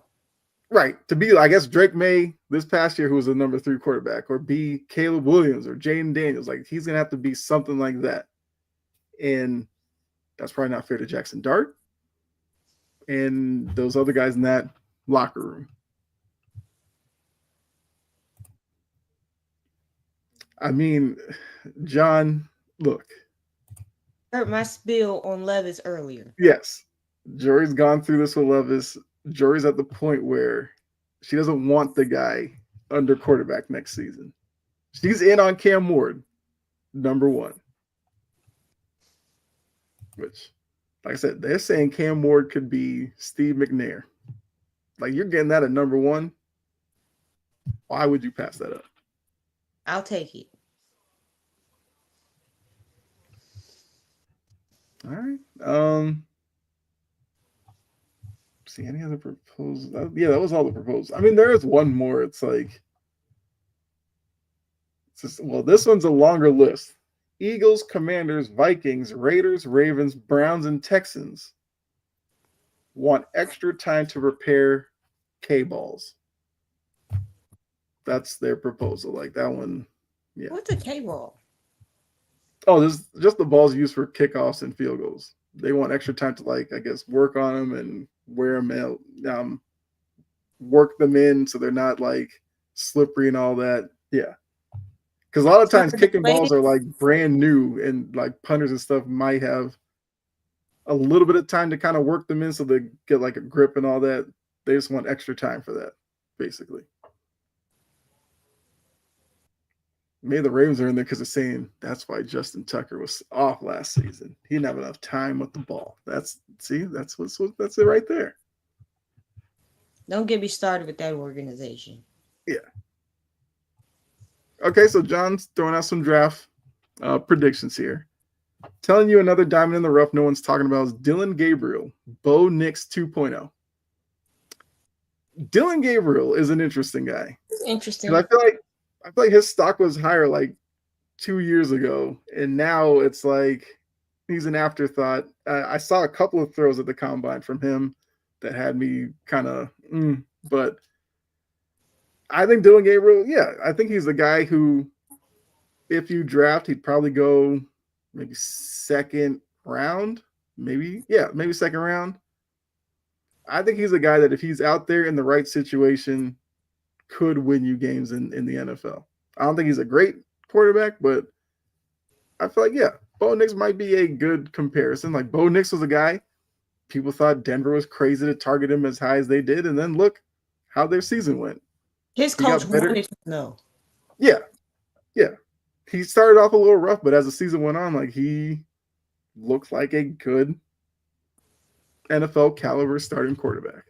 Right. To be, I guess, Drake May this past year, who was the number 3 quarterback, or be Caleb Williams or Jaden Daniels. Like, he's going to have to be something like that. And that's probably not fair to Jackson Dart and those other guys in that locker room. I mean, John, look. Heard my spill on Levis earlier. Yes. Jory's gone through this with Levis. Jory's at the point where she doesn't want the guy under quarterback next season. She's in on Cam Ward, number 1. Which, like I said, they're saying Cam Ward could be Steve McNair. Like, you're getting that at number 1. Why would you pass that up? I'll take it. All right. See any other proposals? Yeah, that was all the proposals. I mean, there is one more. It's like, this one's a longer list. Eagles, Commanders, Vikings, Raiders, Ravens, Browns, and Texans want extra time to repair K-balls. That's their proposal. Like, that one, yeah. What's a K-ball? Oh, this is just the balls used for kickoffs and field goals. They want extra time to, like, I guess, work on them and wear them out, work them in so they're not, like, slippery and all that. Yeah. Because a lot of times kicking balls are, like, brand new, and, like, punters and stuff might have a little bit of time to kind of work them in so they get, like, a grip and all that. They just want extra time for that, basically. Maybe the Ravens are in there because they're saying that's why Justin Tucker was off last season. He didn't have enough time with the ball. That's it right there. Don't get me started with that organization. Yeah. Okay, so John's throwing out some draft predictions here. Telling you another diamond in the rough no one's talking about is Dylan Gabriel, Bo Nix 2.0. Dillon Gabriel is an interesting guy. It's interesting. 'Cause I feel like his stock was higher like 2 years ago, and now it's like he's an afterthought. I saw a couple of throws at the combine from him that had me kind of, but I think Dillon Gabriel, yeah, I think he's the guy who, if you draft, he'd probably go maybe second round, maybe second round. I think he's a guy that if he's out there in the right situation, could win you games in the NFL. I don't think he's a great quarterback, but I feel like, yeah, Bo Nix might be a good comparison. Like, Bo Nix was a guy, people thought Denver was crazy to target him as high as they did, and then look how their season went. His coach wanted to know. Yeah. He started off a little rough, but as the season went on, like, he looked like a good NFL caliber starting quarterback.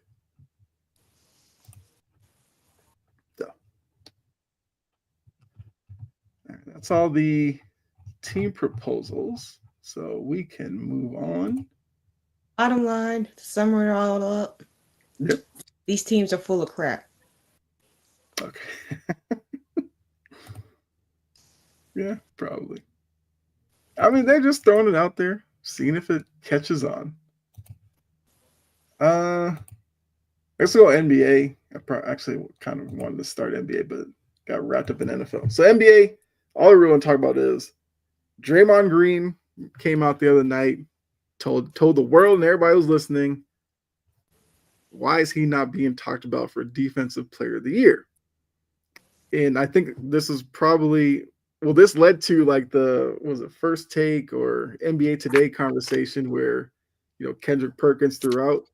So, that's all the team proposals. So we can move on. Bottom line, to sum it all up, yep, these teams are full of crap. Okay. Yeah, probably. I mean, they're just throwing it out there, seeing if it catches on. Let's go NBA. I actually kind of wanted to start NBA, but got wrapped up in NFL. So NBA, all I really want to talk about is Draymond Green came out the other night, told the world and everybody was listening, why is he not being talked about for Defensive Player of the Year? And I think this is probably, well, this led to like First Take or NBA Today conversation where, Kendrick Perkins threw out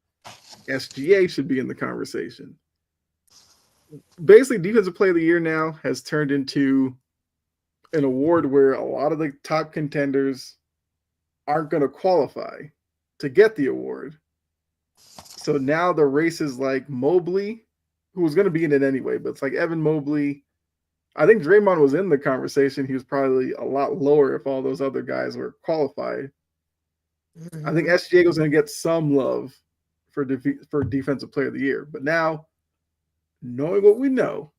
SGA should be in the conversation. Basically, Defensive Player of the Year now has turned into an award where a lot of the top contenders aren't going to qualify to get the award. So now the race is like Mobley, who was going to be in it anyway, but it's like Evan Mobley. I think Draymond was in the conversation. He was probably a lot lower if all those other guys were qualified. Mm-hmm. I think SGA was going to get some love for Defensive Player of the Year. But now, knowing what we know,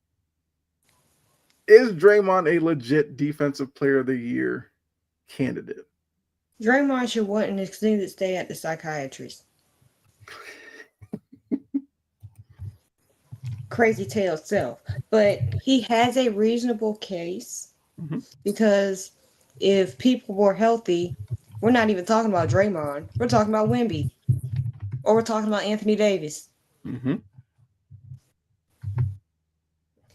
is Draymond a legit Defensive Player of the Year candidate? Draymond should want an extended stay at the psychiatrist. Crazy tale self. But he has a reasonable case because if people were healthy, we're not even talking about Draymond. We're talking about Wemby. Or we're talking about Anthony Davis. Mm-hmm.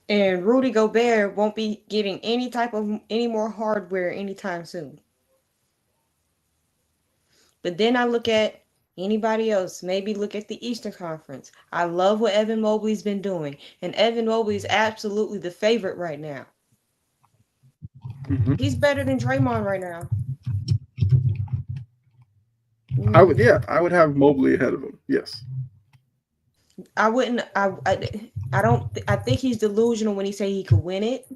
And Rudy Gobert won't be getting any more hardware anytime soon. But then I look at anybody else, maybe look at the Eastern Conference. I love what Evan Mobley's been doing. And Evan Mobley is absolutely the favorite right now. Mm-hmm. He's better than Draymond right now. I would have Mobley ahead of him. Yes. I wouldn't. I think he's delusional when he say he could win it,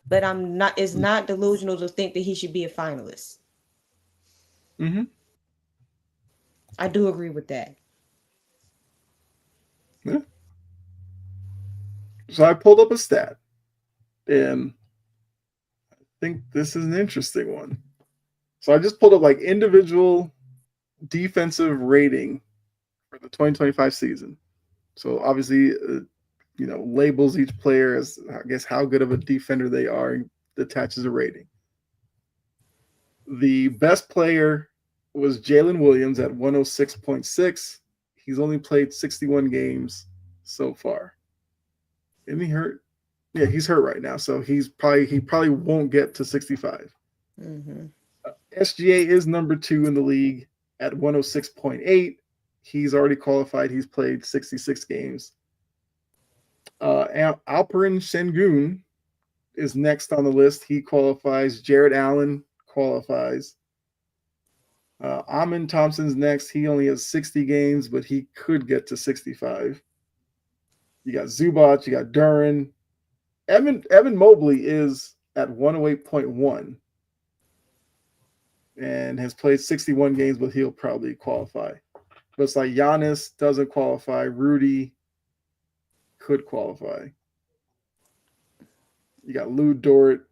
but I'm not. It's not delusional to think that he should be a finalist. Mm-hmm. I do agree with that. Yeah. So I pulled up a stat, and I think this is an interesting one. So I just pulled up like individual defensive rating for the 2025 season. So obviously, labels each player as, I guess, how good of a defender they are and attaches a rating. The best player was Jalen Williams at 106.6. He's only played 61 games so far. Isn't he hurt? Yeah, he's hurt right now, so he probably won't get to 65. Mm-hmm. SGA is number 2 in the league at 106.8. He's already qualified. He's played 66 games. Alperen Sengun is next on the list. He qualifies. Jared Allen qualifies. Amen Thompson's next. He only has 60 games, but he could get to 65. You got Zubac. You got Duren. Evan Mobley is at 108.1 and has played 61 games, but he'll probably qualify. But it's like Giannis doesn't qualify. Rudy, could qualify. You got Lou Dort,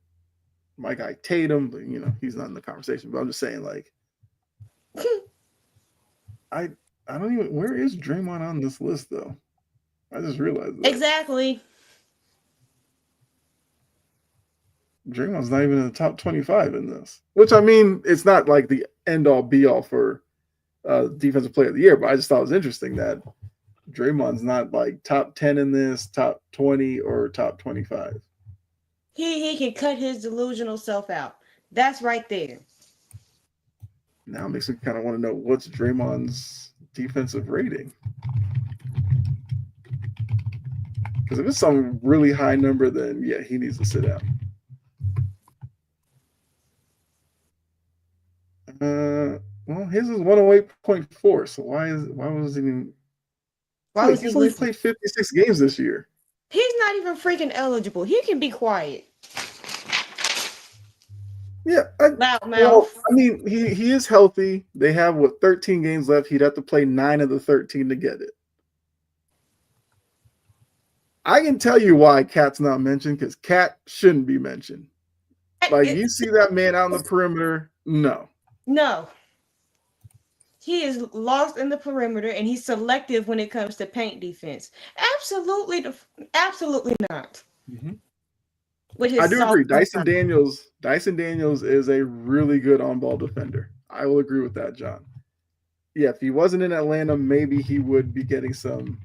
my guy Tatum, but he's not in the conversation. But I'm just saying, like, I don't even. Where is Draymond on this list though? I just realized that. Exactly. Draymond's not even in the top 25 in this. Which, I mean, it's not like the end all be all for defensive player of the year, but I just thought it was interesting that Draymond's not like top 10 in this, top 20, or top 25. He can cut his delusional self out. That's right there. Now it makes me kind of want to know what's Draymond's defensive rating. Because if it's some really high number, then yeah, he needs to sit down. Well, his is 108.4. So why was he? He's only played 56 games this year. He's not even freaking eligible. He can be quiet. Yeah, loudmouth. Well, I mean, he is healthy. They have 13 games left. He'd have to play 9 of the 13 to get it. I can tell you why Cat's not mentioned, because Cat shouldn't be mentioned. Like, you see that man out on the perimeter? No. He is lost in the perimeter, and he's selective when it comes to paint defense. Absolutely not. Mm-hmm. I do agree. Dyson Daniels is a really good on-ball defender. I will agree with that, John. Yeah, if he wasn't in Atlanta, maybe he would be getting some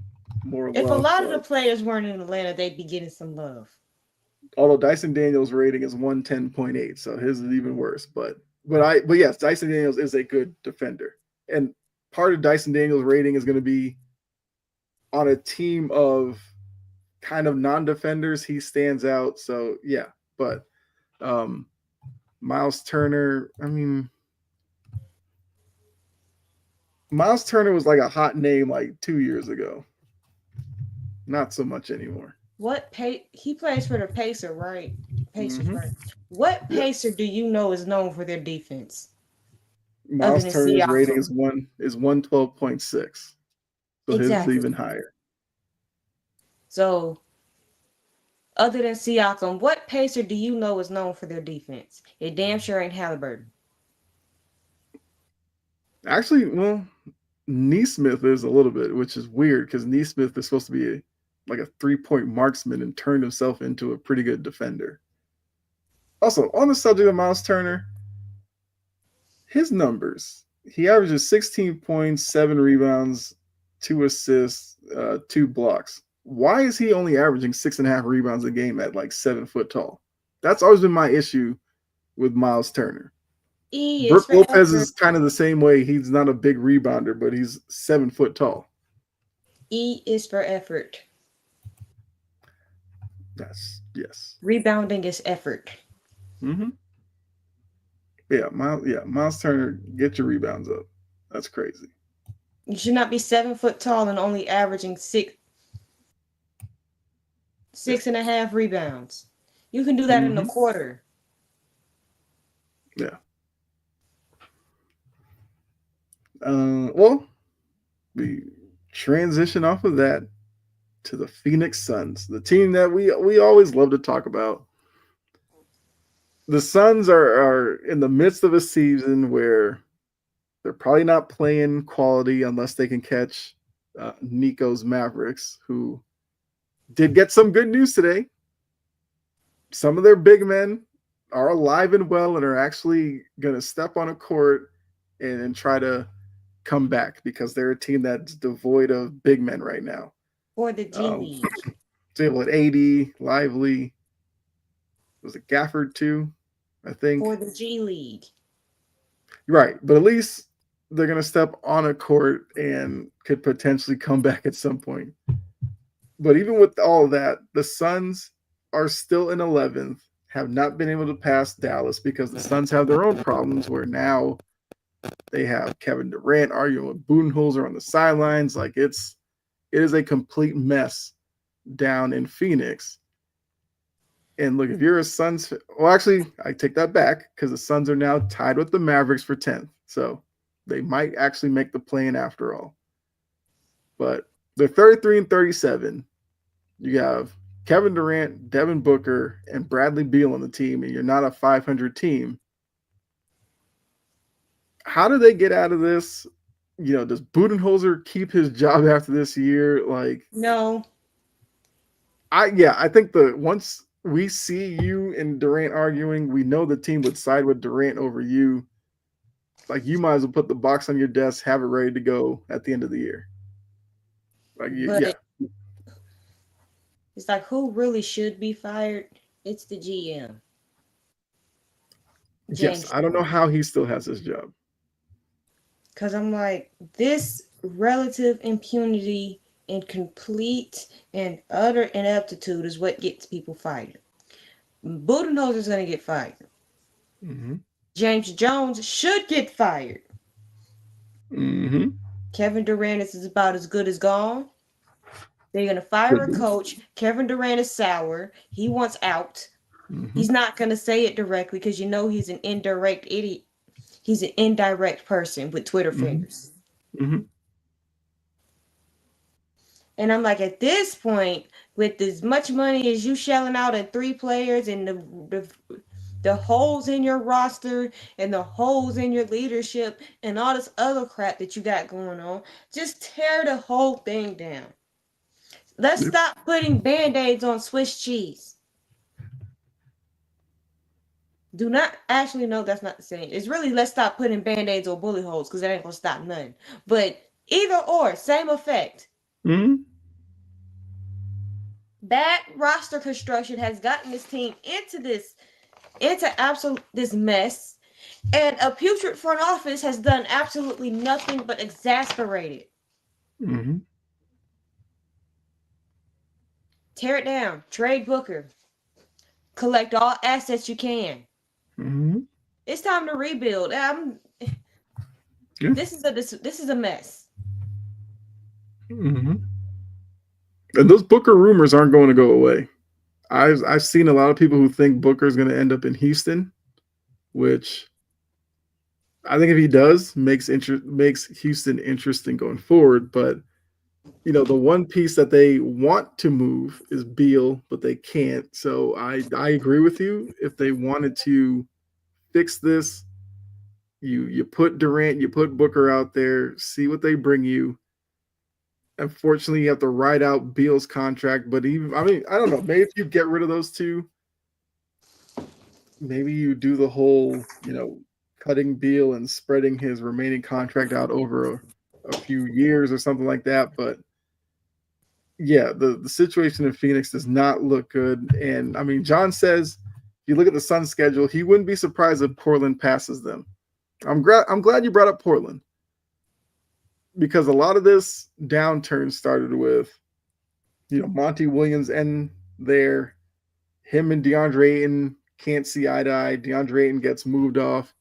more love. If a lot of the players weren't in Atlanta, they'd be getting some love. Although Dyson Daniels' rating is 110.8, so his is even worse. But yes, Dyson Daniels is a good defender. And part of Dyson Daniels' rating is going to be on a team of kind of non-defenders. He stands out. So, yeah. But Miles Turner, I mean, Miles Turner was like a hot name like 2 years ago. Not so much anymore. He plays for the Pacers, right? Mm-hmm. Right? What Pacer do you know is known for their defense? Miles Turner's rating is 112.6. So his is even higher. So, other than Siakam, what Pacer do you know is known for their defense? It damn sure ain't Halliburton. Actually, well, Nesmith is a little bit, which is weird because Nesmith is supposed to be like a 3-point marksman and turned himself into a pretty good defender. Also, on the subject of Miles Turner, his numbers, he averages 16 points, 7 rebounds, 2 assists, 2 blocks. Why is he only averaging 6.5 rebounds a game at like 7 foot tall? That's always been my issue with Miles Turner. Brook Lopez is kind of the same way. He's not a big rebounder, but he's 7 foot tall. E is for effort. Yes. Rebounding is effort. Mm-hmm. Yeah, Miles Turner, get your rebounds up. That's crazy. You should not be 7 foot tall and only averaging 6.5 rebounds. You can do that in a quarter. Yeah. Well, we transition off of that to the Phoenix Suns, the team that we always love to talk about. The Suns are in the midst of a season where they're probably not playing quality unless they can catch Nico's Mavericks, who did get some good news today. Some of their big men are alive and well and are actually going to step on a court and try to come back because they're a team that's devoid of big men right now. For the G League. So at 80, Lively. Was it Gafford too? I think. For the G League. Right. But at least they're going to step on a court and could potentially come back at some point. But even with all of that, the Suns are still in 11th, have not been able to pass Dallas because the Suns have their own problems where now they have Kevin Durant arguing with Budenholzer on the sidelines. Like it is a complete mess down in Phoenix. And look, if you're a Suns, well, actually, I take that back because the Suns are now tied with the Mavericks for 10th. So they might actually make the play-in after all. But they're 33 and 37. You have Kevin Durant, Devin Booker, and Bradley Beal on the team, and you're not a 500 team. How do they get out of this? Does Budenholzer keep his job after this year? No. I think once we see you and Durant arguing, we know the team would side with Durant over you. Like, you might as well put the box on your desk, have it ready to go at the end of the year. But Yeah. it's like, who really should be fired? It's the GM. Yes, I don't know how he still has his job. Because I'm like, this relative impunity and complete and utter ineptitude is what gets people fired. Budenholzer's going to get fired. Mm-hmm. James Jones should get fired. Mm-hmm. Kevin Durant is about as good as gone. They're going to fire a coach. Kevin Durant is sour. He wants out. Mm-hmm. He's not going to say it directly because he's an indirect idiot. He's an indirect person with Twitter fingers. Mm-hmm. And I'm like, at this point, with as much money as you shelling out at 3 players and the holes in your roster and the holes in your leadership and all this other crap that you got going on, just tear the whole thing down. Let's stop putting Band-Aids on Swiss cheese. Do not actually know that's not the same. It's really let's stop putting Band-Aids on bully holes because that ain't gonna stop nothing. But either or, same effect. Mm-hmm. Bad roster construction has gotten this team into this mess, and a putrid front office has done absolutely nothing but exasperate it. Mm-hmm. Tear it down. Trade Booker. Collect all assets you can. Mm-hmm. It's time to rebuild. This is a mess. Mm-hmm. And those Booker rumors aren't going to go away. I've seen a lot of people who think Booker is going to end up in Houston, which I think if he does, makes Houston interesting going forward. But the one piece that they want to move is Beal, but they can't. So I agree with you. If they wanted to fix this, you put Durant, you put Booker out there, see what they bring you. Unfortunately, you have to ride out Beal's contract, but I don't know. Maybe if you get rid of those two, maybe you do the whole, cutting Beal and spreading his remaining contract out over a few years or something like that. But yeah, the situation in Phoenix does not look good. And John says, if you look at the Suns schedule, he wouldn't be surprised if Portland passes them. I'm glad you brought up Portland, because a lot of this downturn started with, Monty Williams and him and DeAndre Ayton can't see eye to eye. DeAndre Ayton gets moved off.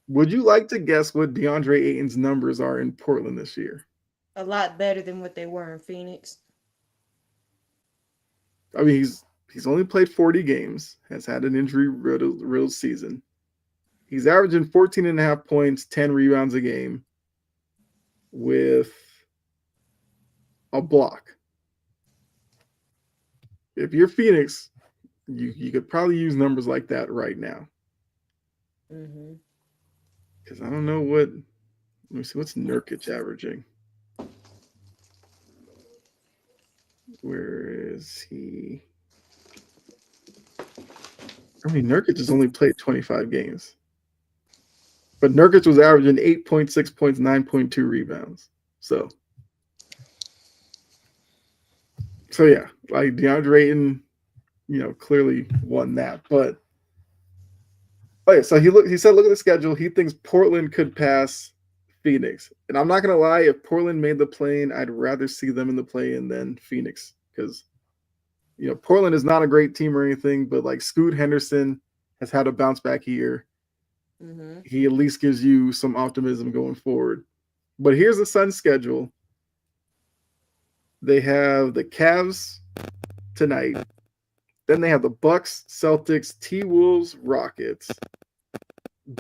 Would you like to guess what DeAndre Ayton's numbers are in Portland this year? A lot better than what they were in Phoenix. He's only played 40 games, has had an injury-riddled season. He's averaging 14.5 points, 10 rebounds a game, with a block. If you're Phoenix, you could probably use numbers like that right now. Mm-hmm. Because I don't know let me see, what's Nurkic averaging? Where is he? Nurkic has only played 25 games. But Nurkic was averaging 8.6 points, 9.2 rebounds. So yeah, like DeAndre Ayton, clearly won that. But so he said, look at the schedule. He thinks Portland could pass Phoenix. And I'm not gonna lie, if Portland made the play-in, I'd rather see them in the play-in than Phoenix. Because Portland is not a great team or anything, but like Scoot Henderson has had a bounce back year. Mm-hmm. He at least gives you some optimism going forward. But here's the Suns schedule. They have the Cavs tonight. Then they have the Bucks, Celtics, T-Wolves, Rockets.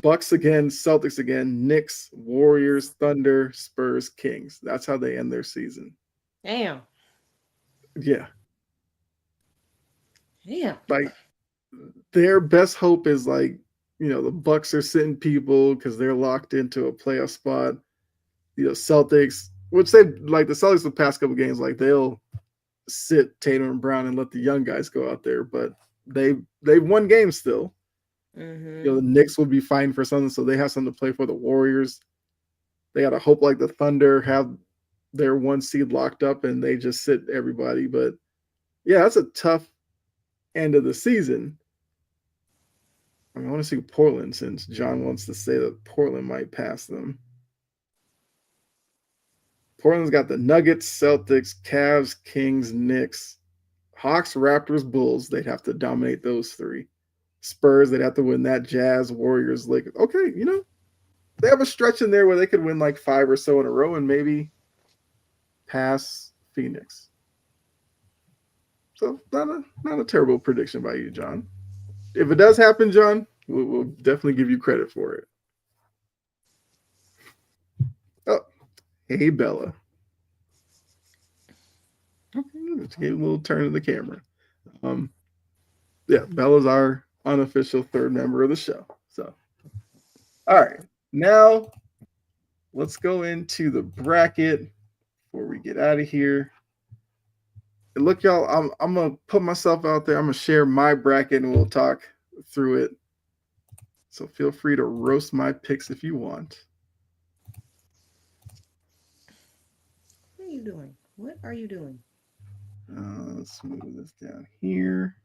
Bucks again, Celtics again, Knicks, Warriors, Thunder, Spurs, Kings. That's how they end their season. Damn. Yeah, Yeah. like their best hope is like, the Bucks are sitting people because they're locked into a playoff spot. Celtics, which they like the Celtics the past couple games, like they'll sit Tatum and Brown and let the young guys go out there, but they've won games still. Mm-hmm. The Knicks will be fighting for something, so they have something to play for. The Warriors, they got to hope like the Thunder have their one seed locked up and they just sit everybody. But yeah, that's a tough end of the season. I mean, I want to see Portland since John wants to say that Portland might pass them. Portland's got the Nuggets, Celtics, Cavs, Kings, Knicks, Hawks, Raptors, Bulls. They'd have to dominate those three. Spurs, they'd have to win that. Jazz, Warriors, Lakers. Okay, they have a stretch in there where they could win like 5 or so in a row and maybe pass Phoenix. So not a terrible prediction by you, John. If it does happen, John, we'll definitely give you credit for it. Oh, hey, Bella. Let's get a little turn of the camera. Yeah, Bella's our unofficial third member of the show. So, all right, now let's go into the bracket before we get out of here. And look, y'all, I'm gonna put myself out there. I'm gonna share my bracket and we'll talk through it. So feel free to roast my picks if you want. What are you doing? What are you doing? Let's move this down here.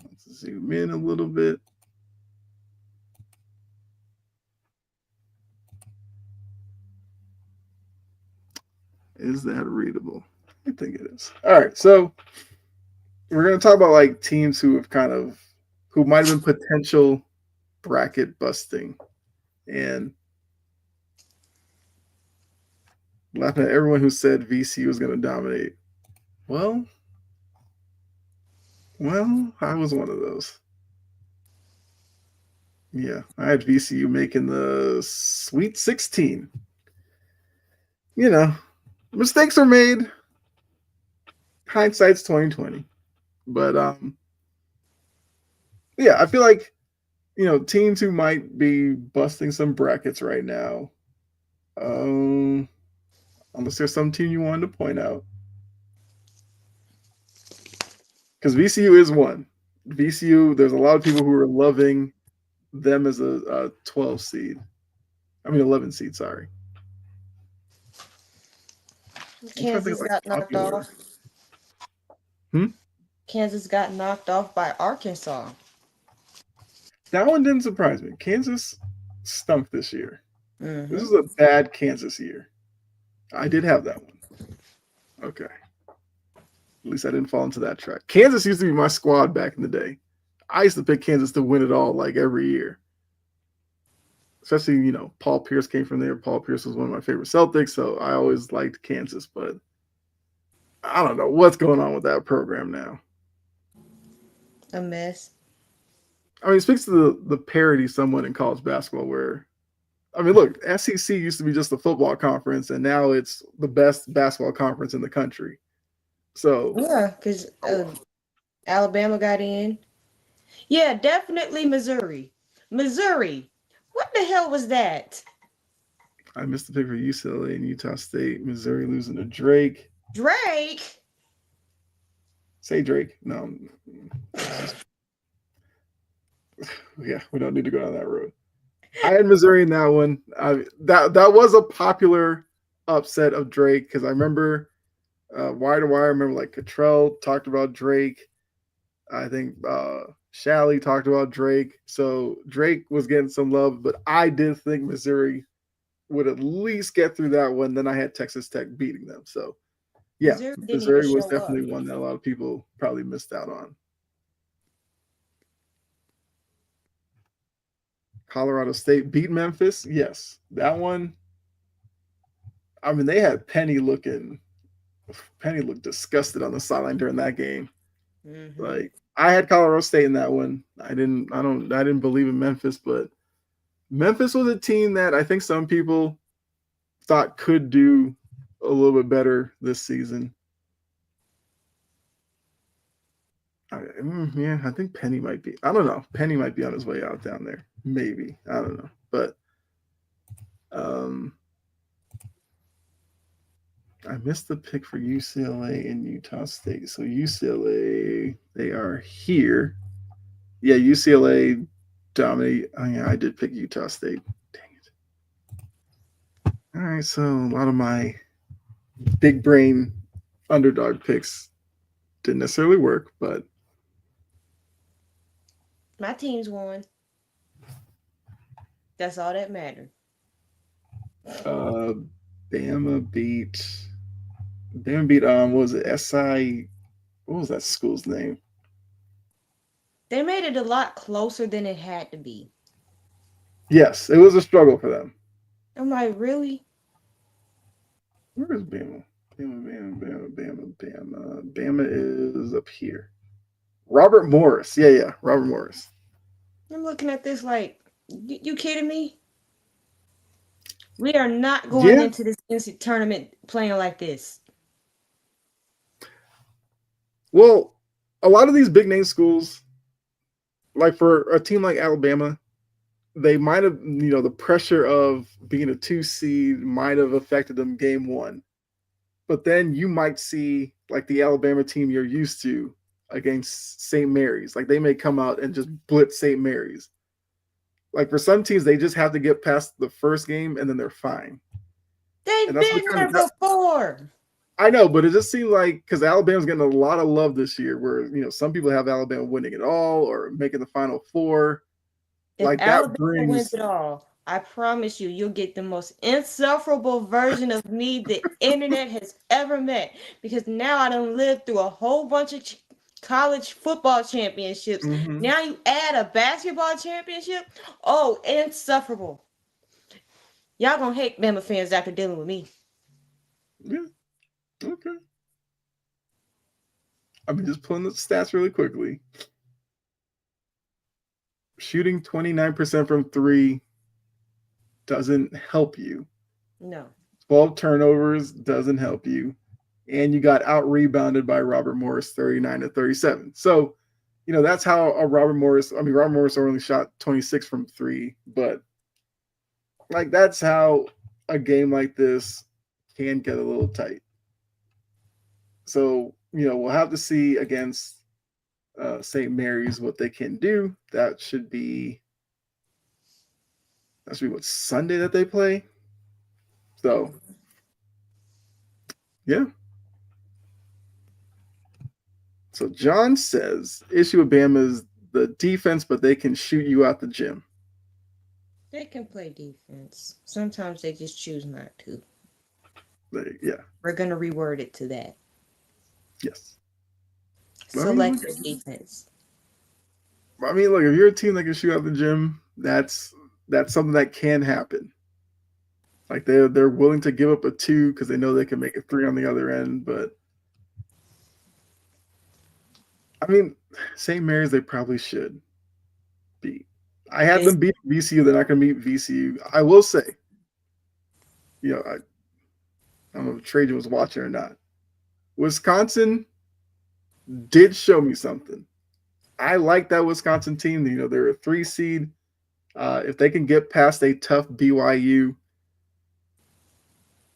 Let's zoom in a little bit. Is that readable? I think it is. All right, so we're gonna talk about like teams who might have been potential bracket busting, and laughing at everyone who said VCU was gonna dominate. Well, I was one of those. Yeah, I had VCU making the Sweet 16. Mistakes were made. Hindsight's 2020. But yeah, I feel like teams who might be busting some brackets right now. Unless there's some team you wanted to point out, because VCU is one. VCU, there's a lot of people who are loving them as a 12 seed. I mean 11 seed. Sorry. Kansas got knocked off. Kansas got knocked off by Arkansas. That one didn't surprise me. Kansas stunk this year. Mm-hmm. This is a bad Kansas year. I did have that one. Okay. At least I didn't fall into that trap. Kansas used to be my squad back in the day. I used to pick Kansas to win it all like every year. Especially, Paul Pierce came from there. Paul Pierce was one of my favorite Celtics, so I always liked Kansas, but I don't know what's going on with that program now. A mess. I mean, it speaks to the parity somewhat in college basketball where, I mean, look, SEC used to be just a football conference, and now it's the best basketball conference in the country. So yeah, because Alabama got in. Yeah, definitely Missouri. Missouri. What the hell was that? I missed the pick for UCLA and Utah State. Missouri losing to Drake. Drake? Say Drake. No. Yeah, we don't need to go down that road. I had Missouri in that one. That was a popular upset of Drake because I remember wire to wire. I remember like Cottrell talked about Drake. I think Shalley talked about Drake. So Drake was getting some love, but I did think Missouri would at least get through that one. Then I had Texas Tech beating them. So yeah, Missouri was definitely one that a lot of people probably missed out on. Colorado State beat Memphis. Yes, that one. I mean, they had Penny looked disgusted on the sideline during that game. Mm-hmm. Like I had Colorado State in that one. I didn't believe in Memphis, but Memphis was a team that I think some people thought could do a little bit better this season. Yeah, I think Penny might be. I don't know. Penny might be on his way out down there. Maybe. I don't know. But um, I missed the pick for UCLA and Utah State. So UCLA, they are here. Yeah, UCLA dominate. Oh yeah, I did pick Utah State. Dang it. All right, so a lot of my big brain underdog picks didn't necessarily work, but My team's won. That's all that mattered. uh Bama beat what was it? SI, what was that school's name? They made it a lot closer than it had to be. Yes, it was a struggle for them. I'm like, really? Where is Bama? Bama is up here. Robert Morris. Yeah, Robert Morris. I'm looking at this like, you kidding me? We are not going into this NCAA tournament playing like this. Well, a lot of these big name schools, like for a team like Alabama, they might have, the pressure of being a 2 seed might have affected them game one. But then you might see like the Alabama team you're used to against St. Mary's. Like they may come out and just blitz St. Mary's. Like for some teams, they just have to get past the first game and then they're fine. They've been there before. I know, but it just seemed like because Alabama's getting a lot of love this year, where some people have Alabama winning it all or making the Final Four. If like Alabama wins it all, I promise you'll get the most insufferable version of me the internet has ever met. Because now I done lived through a whole bunch of college football championships. Mm-hmm. Now you add a basketball championship. Oh, insufferable. Y'all gonna hate Bama fans after dealing with me. Yeah. Okay. I'm just pulling the stats really quickly. Shooting 29% from 3 doesn't help you. No. 12 turnovers doesn't help you. And you got out rebounded by Robert Morris 39-37. So, that's how Robert Morris only shot 26 from 3, but like that's how a game like this can get a little tight. So, we'll have to see against St. Mary's what they can do. That should be what Sunday that they play. So, yeah. So John says issue with Bama is the defense, but they can shoot you out the gym. They can play defense. Sometimes they just choose not to. Yeah. We're gonna reword it to that. Yes. Selective defense. I mean, look, if you're a team that can shoot out the gym, that's something that can happen. Like they're willing to give up a 2 because they know they can make a 3 on the other end. But I mean, St. Mary's they probably should beat. I had them beat VCU. They're not going to beat VCU. I will say, I don't know if Trajan was watching or not. Wisconsin did show me something. I like that Wisconsin team. They're a 3 seed. If they can get past a tough BYU,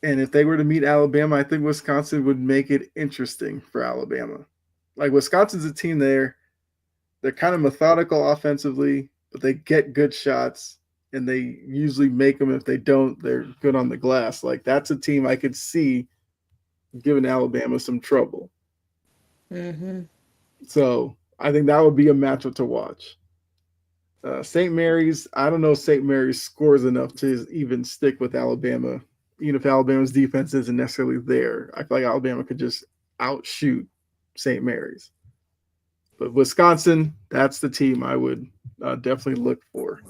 and if they were to meet Alabama, I think Wisconsin would make it interesting for Alabama. Like Wisconsin's a team they're kind of methodical offensively, but they get good shots and they usually make them. If they don't, they're good on the glass. Like that's a team I could see giving Alabama some trouble. Mm-hmm. So I think that would be a matchup to watch. St. Mary's, I don't know if St. Mary's scores enough to even stick with Alabama, even if Alabama's defense isn't necessarily there. I feel like Alabama could just outshoot St. Mary's. But Wisconsin, that's the team I would definitely look for.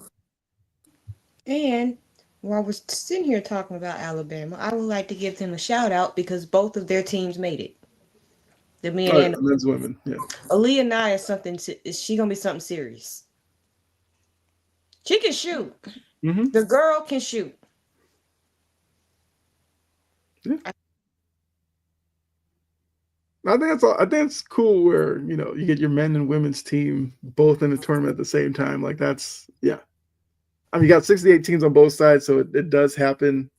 And while we're sitting here talking about Alabama, I would like to give them a shout out because both of their teams made it. The men and the men's, women. Yeah. Aaliyah Nye is she gonna be something serious? She can shoot. Mm-hmm. The girl can shoot. Yeah. I think that's all. I think it's cool where you get your men and women's team both in a tournament at the same time. Like that's yeah. I mean, you got 68 teams on both sides, so it does happen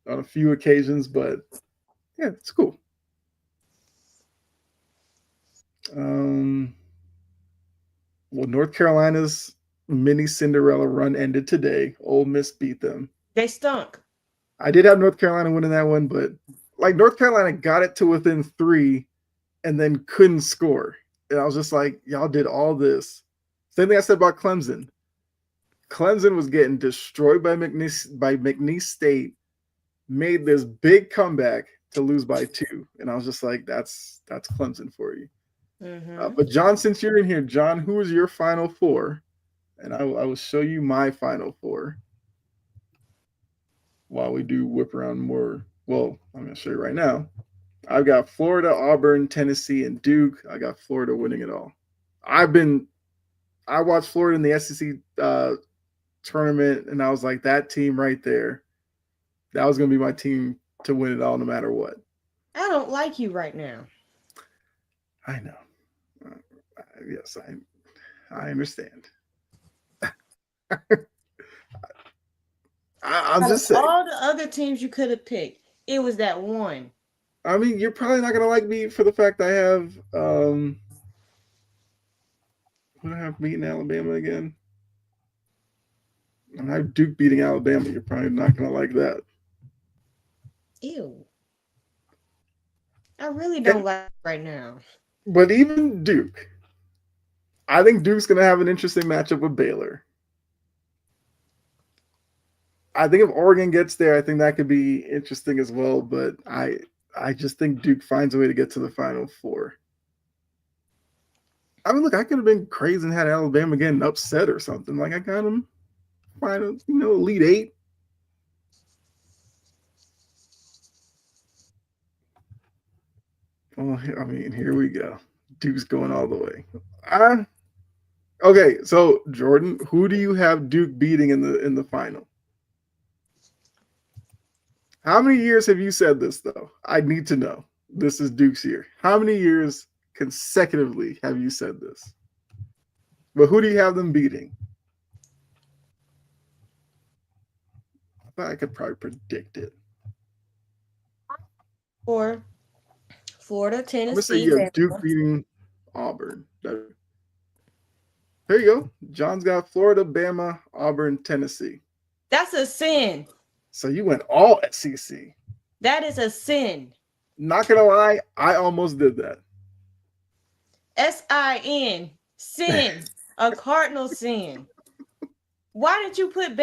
on a few occasions, but yeah, it's cool. Um, well, North Carolina's mini Cinderella run ended today. Ole Miss beat them. They stunk. I did have North Carolina winning that one, but like North Carolina got it to within 3 and then couldn't score. And I was just like, y'all did all this. Same thing I said about Clemson. Clemson was getting destroyed by McNeese State, made this big comeback to lose by 2. And I was just like, that's Clemson for you. But John, since you're in here, John, who is your Final Four? And I will show you my Final Four while we do whip around more. Well, I'm going to show you right now. I've got Florida, Auburn, Tennessee, and Duke. I got Florida winning it all. I watched Florida in the SEC tournament, and I was like, that team right there, that was going to be my team to win it all no matter what. I don't like you right now. I know. Yes, I understand. I'm just saying. All the other teams you could have picked, it was that one. I mean, you're probably not gonna like me for the fact I have who do I have beating Alabama again? And I have Duke beating Alabama. You're probably not gonna like that. Ew. I really don't like it right now. But even Duke, I think Duke's gonna have an interesting matchup with Baylor. I think if Oregon gets there, I think that could be interesting as well. But I just think Duke finds a way to get to the Final Four. I mean, look, I could have been crazy and had Alabama getting upset or something. Like I got them final, Elite 8. Well, I mean, here we go. Duke's going all the way. Okay, so Jordan, who do you have Duke beating in the final? How many years have you said this though? I need to know. This is Duke's year. How many years consecutively have you said this? But who do you have them beating? I thought I could probably predict it. Or Florida, Tennessee. I'm gonna say you have Duke beating Auburn. There you go. John's got Florida, Bama, Auburn, Tennessee. That's a sin. So you went all SEC. That is a sin. Not gonna lie, I almost did that. SIN. Sin. A cardinal sin. Why did you put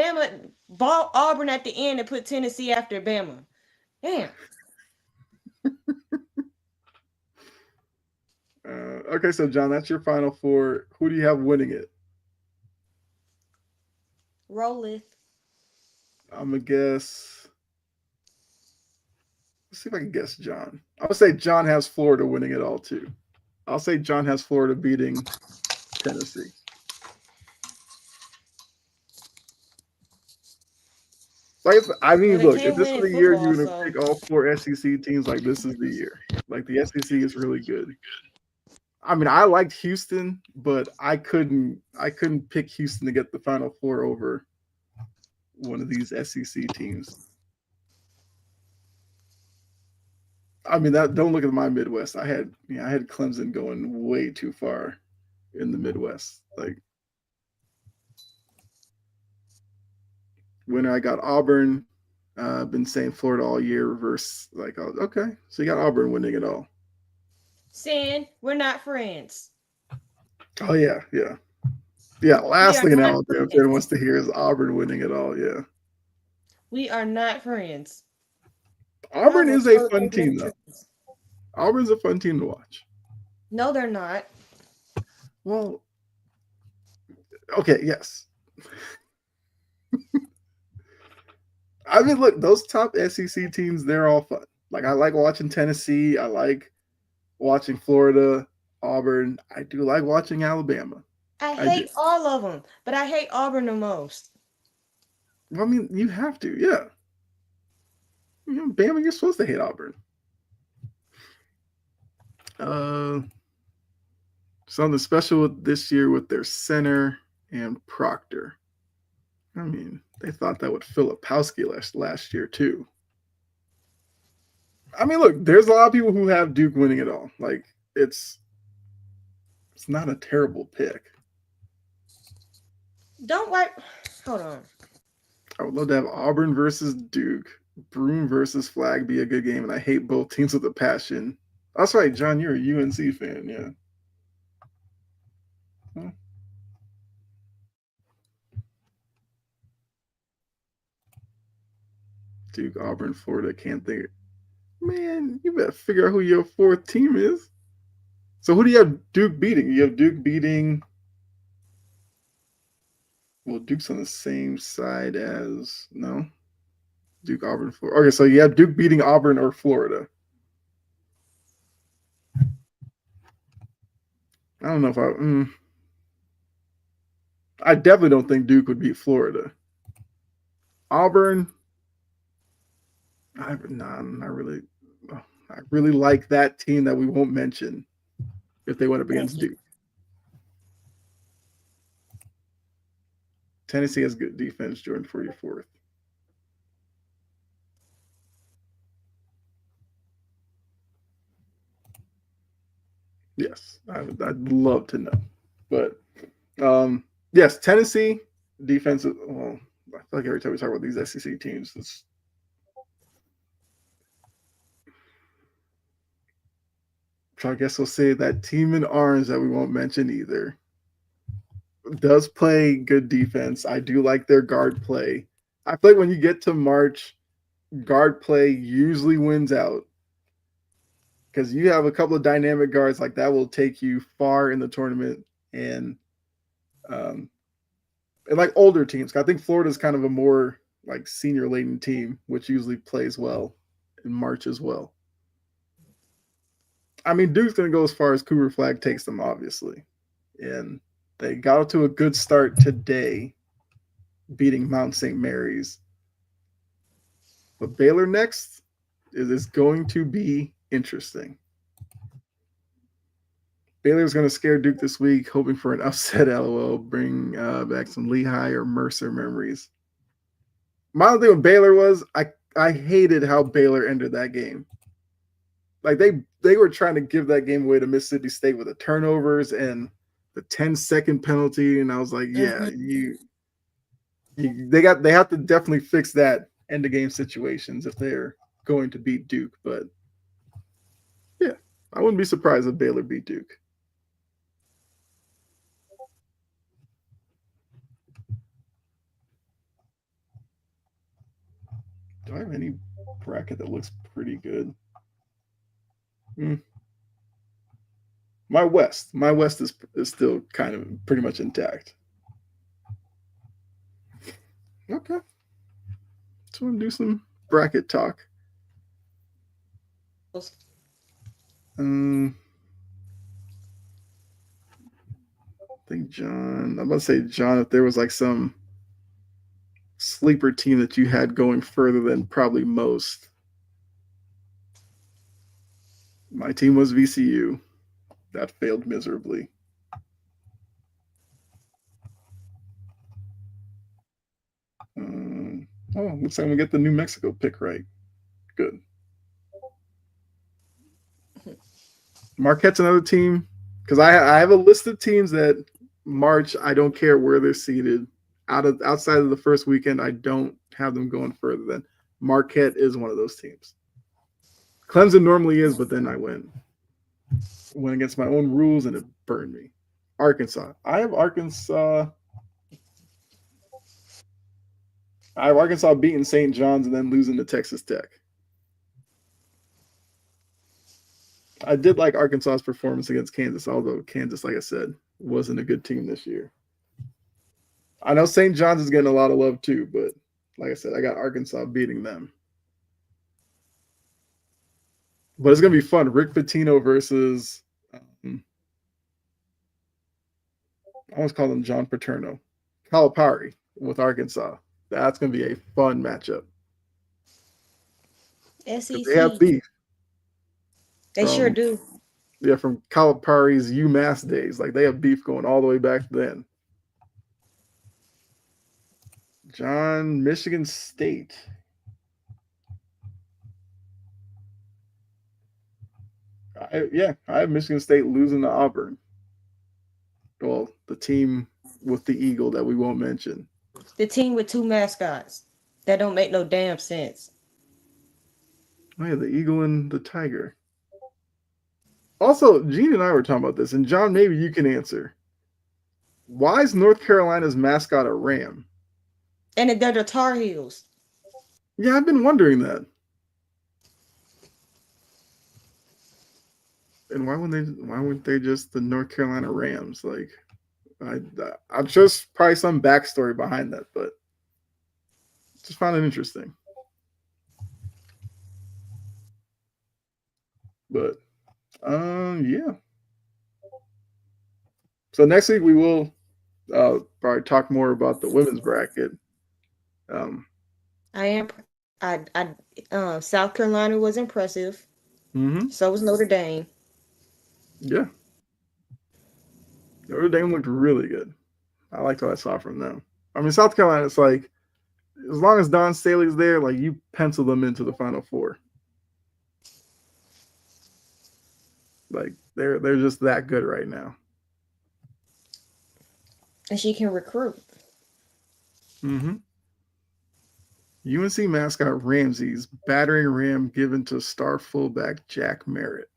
Auburn at the end and put Tennessee after Bama? Damn. Okay, so John, that's your Final Four. Who do you have winning it? Rolleth. I'm gonna guess. Let's see if I can guess John. I would say John has Florida winning it all too. I'll say John has Florida beating Tennessee. Like I mean, look, if this is the year you're gonna pick all 4 SEC teams, like this is the year. Like the SEC is really good. I mean, I liked Houston, but I couldn't pick Houston to get the Final Four over one of these SEC teams. I mean, don't look at my Midwest. I had Clemson going way too far in the Midwest. Like winner, I got Auburn. I've been saying Florida all year. Reverse, like okay, so you got Auburn winning it all. Sin, we're not friends. Oh yeah. Last thing an Alabama fan wants to hear is Auburn winning it all. Yeah. We are not friends. Auburn is a fun team, though. Auburn's a fun team to watch. No, they're not. Well, okay, yes. I mean, look, those top SEC teams, they're all fun. Like, I like watching Tennessee. I like watching Florida, Auburn. I do like watching Alabama. I hate all of them, but I hate Auburn the most. Well, I mean, you have to, yeah. Bama, you're supposed to hate Auburn. Something special with this year with their center and Proctor. I mean, they thought that with Filipowski last year too. I mean, look, there's a lot of people who have Duke winning it all. Like it's not a terrible pick. Don't wipe. Hold on. I would love to have Auburn versus Duke, Broome versus Flag be a good game, and I hate both teams with a passion. That's right, John. You're a UNC fan, yeah. Huh? Duke, Auburn, Florida. Can't think. Man, you better figure out who your fourth team is. So who do you have Duke beating? You have Duke beating. Well, Duke's on the same side as no. Duke, Auburn, Florida. Okay, so you have Duke beating Auburn or Florida. I don't know if I definitely don't think Duke would beat Florida. Auburn. I really like that team that we won't mention if they went up against Duke. Tennessee has good defense, Jordan, for your fourth. Yes, I'd love to know. But yes, Tennessee defense. Well, I feel like every time we talk about these SEC teams, so I guess we'll say that team in orange that we won't mention either does play good defense. I do like their guard play. I feel like when you get to March, guard play usually wins out because you have a couple of dynamic guards like that will take you far in the tournament and like older teams. I think Florida's kind of a more like senior laden team, which usually plays well in March as well. I mean, Duke's going to go as far as Cougar Flag takes them, obviously. And they got up to a good start today, beating Mount St. Mary's. But Baylor next is going to be interesting. Baylor's going to scare Duke this week, hoping for an upset, LOL, bring back some Lehigh or Mercer memories. My only thing with Baylor was I hated how Baylor ended that game. Like they were trying to give that game away to Mississippi State with the turnovers and the 10-second penalty, and I was like, yeah, they have to definitely fix that end of game situations if they're going to beat Duke. But yeah, I wouldn't be surprised if Baylor beat Duke. Do I have any bracket that looks pretty good? My West is still kind of pretty much intact. Okay. So I'm gonna do some bracket talk. I think John, I'm about to say, John, if there was like some sleeper team that you had going further than probably most. My team was VCU. That failed miserably. Looks like we get the New Mexico pick right. Good. Marquette's another team because I have a list of teams that March. I don't care where they're seated. Outside of the first weekend, I don't have them going further than Marquette is one of those teams. Clemson normally is, but then I went against my own rules and it burned me. Arkansas. I have Arkansas beating St. John's and then losing to Texas Tech. I did like Arkansas's performance against Kansas, although Kansas, like I said, wasn't a good team this year. I know St. John's is getting a lot of love too, but like I said, I got Arkansas beating them. But it's going to be fun. Rick Pitino versus, I almost call him John Paterno. Calipari with Arkansas. That's going to be a fun matchup. SEC. They have beef. They sure do. Yeah, from Calipari's UMass days. Like they have beef going all the way back then. John, Michigan State. I have Michigan State losing to Auburn. Well, the team with the eagle that we won't mention. The team with two mascots. That don't make no damn sense. Oh yeah, the eagle and the tiger. Also, Gene and I were talking about this, and John, maybe you can answer. Why is North Carolina's mascot a ram? And they're the Tar Heels. Yeah, I've been wondering that. And why weren't they just the North Carolina Rams? Like, I'm just probably some backstory behind that, but just found it interesting. But yeah. So next week we will probably talk more about the women's bracket. South Carolina was impressive. Mm-hmm. So was Notre Dame. Yeah. Notre Dame looked really good. I liked what I saw from them. I mean, South Carolina, it's like, as long as Don Staley's there, like you pencil them into the Final Four. Like they're just that good right now. And she can recruit. Mm-hmm. UNC mascot Ramses, battering ram given to star fullback Jack Merritt.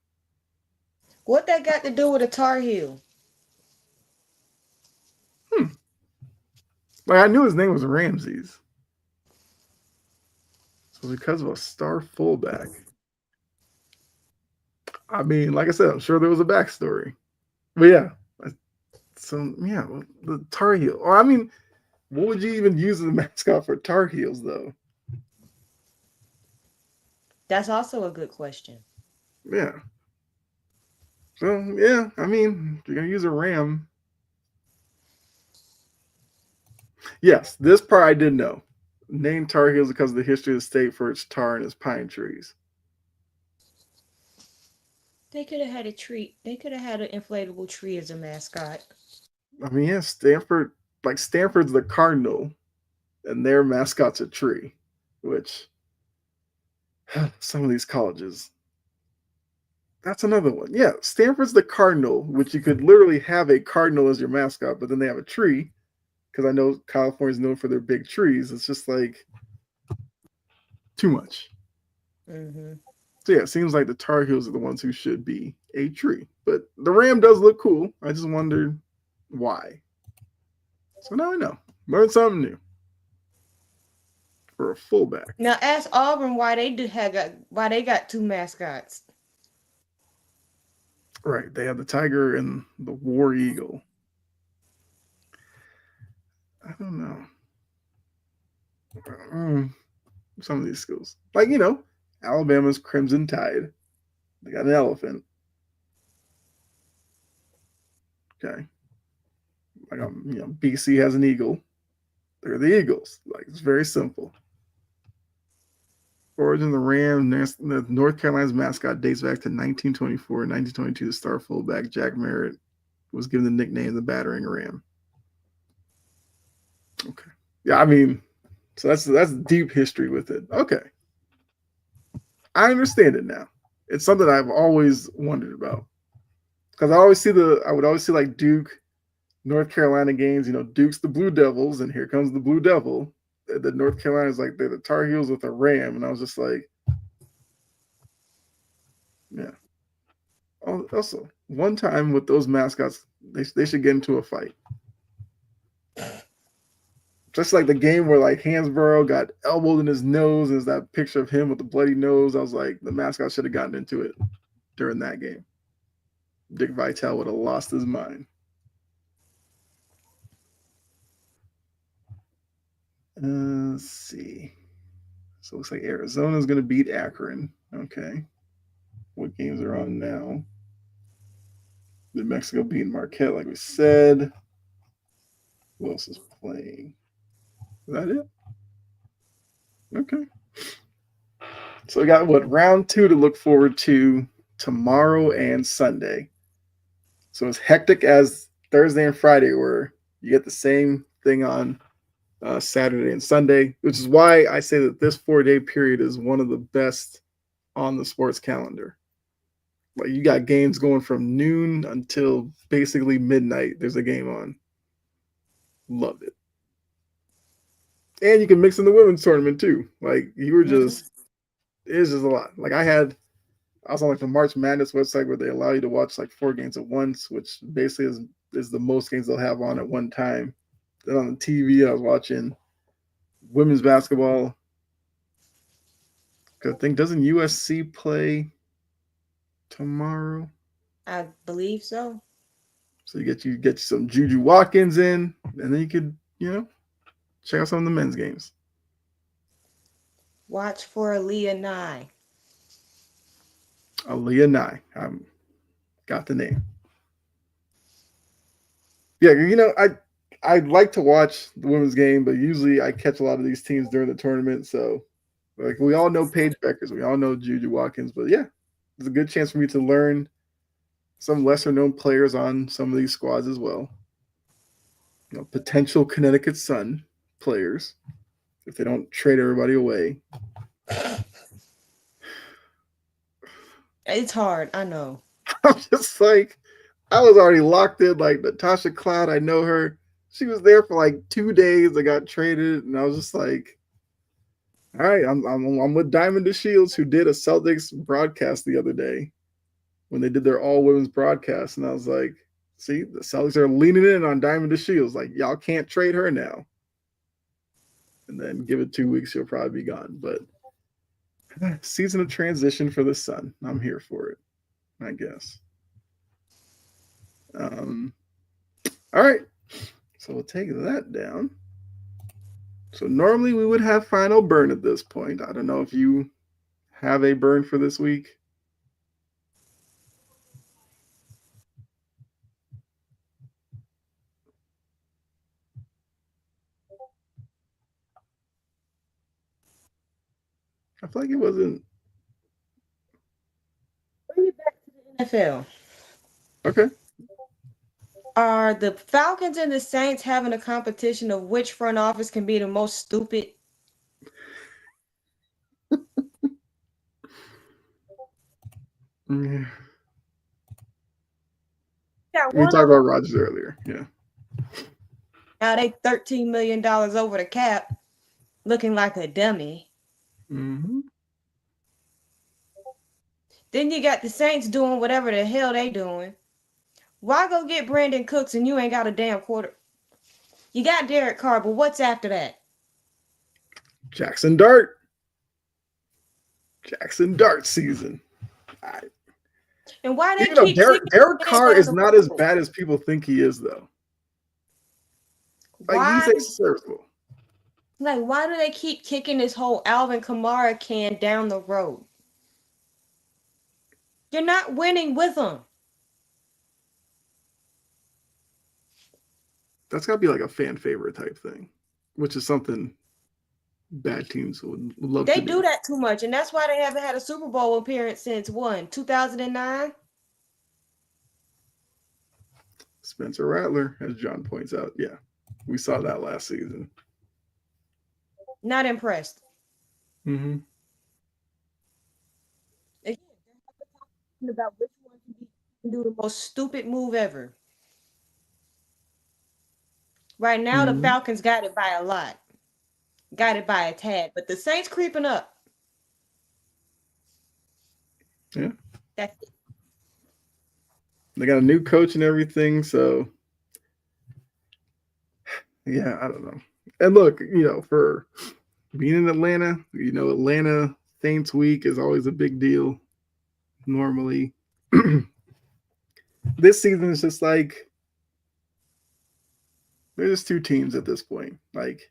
What that got to do with a Tar Heel? Like I knew his name was Ramses. So because of a star fullback. I mean, like I said, I'm sure there was a backstory. But yeah. So yeah, the Tar Heel. Or I mean, what would you even use as a mascot for Tar Heels though? That's also a good question. Yeah. So yeah, I mean, if you're gonna use a ram. Yes, this part I did know. Named Tar Heels because of the history of the state for its tar and its pine trees. They could have had a tree. They could have had an inflatable tree as a mascot. I mean, yeah, Stanford, like Stanford's the cardinal, and their mascot's a tree, which some of these colleges. That's another one. Yeah, Stanford's the cardinal, which you could literally have a cardinal as your mascot, but then they have a tree, because I know California's known for their big trees. It's just like too much. Mm-hmm. So yeah, it seems like the Tar Heels are the ones who should be a tree. But the ram does look cool. I just wondered why. So now I know. Learn something new. For a fullback. Now ask Auburn why they got two mascots. Right. They have the tiger and the war eagle. I don't know. Some of these schools. Like, Alabama's Crimson Tide. They got an elephant. Okay. Like, BC has an eagle. They're the Eagles. Like, it's very simple. Origin of the Ram, North Carolina's mascot dates back to 1924. 1922, the star fullback Jack Merritt was given the nickname the Battering Ram. Okay. Yeah, I mean, so that's deep history with it. Okay. I understand it now. It's something I've always wondered about. Because I would always see like Duke, North Carolina games, Duke's the Blue Devils, and here comes the Blue Devil. The North Carolina's like they're the Tar Heels with a ram, and I was just like, yeah. Also, one time with those mascots, they should get into a fight. Just like the game where like Hansborough got elbowed in his nose, and there's that picture of him with the bloody nose. I was like, the mascot should have gotten into it during that game. Dick Vitale would have lost his mind. Let's see. So it looks like Arizona's going to beat Akron. Okay. What games are on now? New Mexico beating Marquette, like we said. Who else is playing? Is that it? Okay. So we got round 2 to look forward to tomorrow and Sunday. So as hectic as Thursday and Friday were, you get the same thing on Saturday and Sunday, which is why I say that this 4-day period is one of the best on the sports calendar. Like you got games going from noon until basically midnight. There's a game on. Loved it. And you can mix in the women's tournament too. Like you were just, it's just a lot. Like I was on like the March Madness website where they allow you to watch like 4 games at once, which basically is the most games they'll have on at one time. Then on the TV, I was watching women's basketball. I think doesn't USC play tomorrow? I believe so. So you get some Juju Watkins in, and then you could check out some of the men's games. Watch for Aaliyah Nye. Aaliyah Nye. I got the name. Yeah, I'd like to watch the women's game, but usually I catch a lot of these teams during the tournament. So, like, we all know Paige Beckers, we all know Juju Watkins, but yeah, there's a good chance for me to learn some lesser known players on some of these squads as well. Potential Connecticut Sun players if they don't trade everybody away. It's hard, I know. I'm just like, I was already locked in. Like Natasha Cloud, I know her. She was there for like 2 days. I got traded, and I was just like, all right, I'm with Diamond DeShields, who did a Celtics broadcast the other day when they did their all women's broadcast, and I was like, see, the Celtics are leaning in on Diamond DeShields. Like, y'all can't trade her now. And then give it 2 weeks, she'll probably be gone. But season of transition for the Sun. I'm here for it, I guess. All right. So we'll take that down. So normally we would have final burn at this point. I don't know if you have a burn for this week. I feel like it wasn't. Bring it back to the NFL. Okay. Are the Falcons and the Saints having a competition of which front office can be the most stupid? Yeah. Yeah, We talked about Rodgers earlier. Yeah. Now they $13 million over the cap, looking like a dummy. Mm-hmm. Then you got the Saints doing whatever the hell they doing. Why go get Brandon Cooks and you ain't got a damn quarter? You got Derek Carr, but what's after that? Jackson Dart. Jackson Dart season. And why they keep Derek Carr is not as bad as people think he is, though. Like, he's serviceable. Like, why do they keep kicking this whole Alvin Kamara can down the road? You're not winning with them. That's got to be like a fan favorite type thing, which is something bad teams would love to do. They do that too much, and that's why they haven't had a Super Bowl appearance since 2009? Spencer Rattler, as John points out. Yeah, we saw that last season. Not impressed. Mm-hmm. Again, about which one can do the most stupid move ever. Right now, the Falcons got it by a lot. Got it by a tad, but the Saints creeping up. Yeah. That's it. They got a new coach and everything, so yeah, I don't know. And look, for being in Atlanta, Atlanta Saints week is always a big deal normally. This season is just like there's just 2 teams at this point. Like,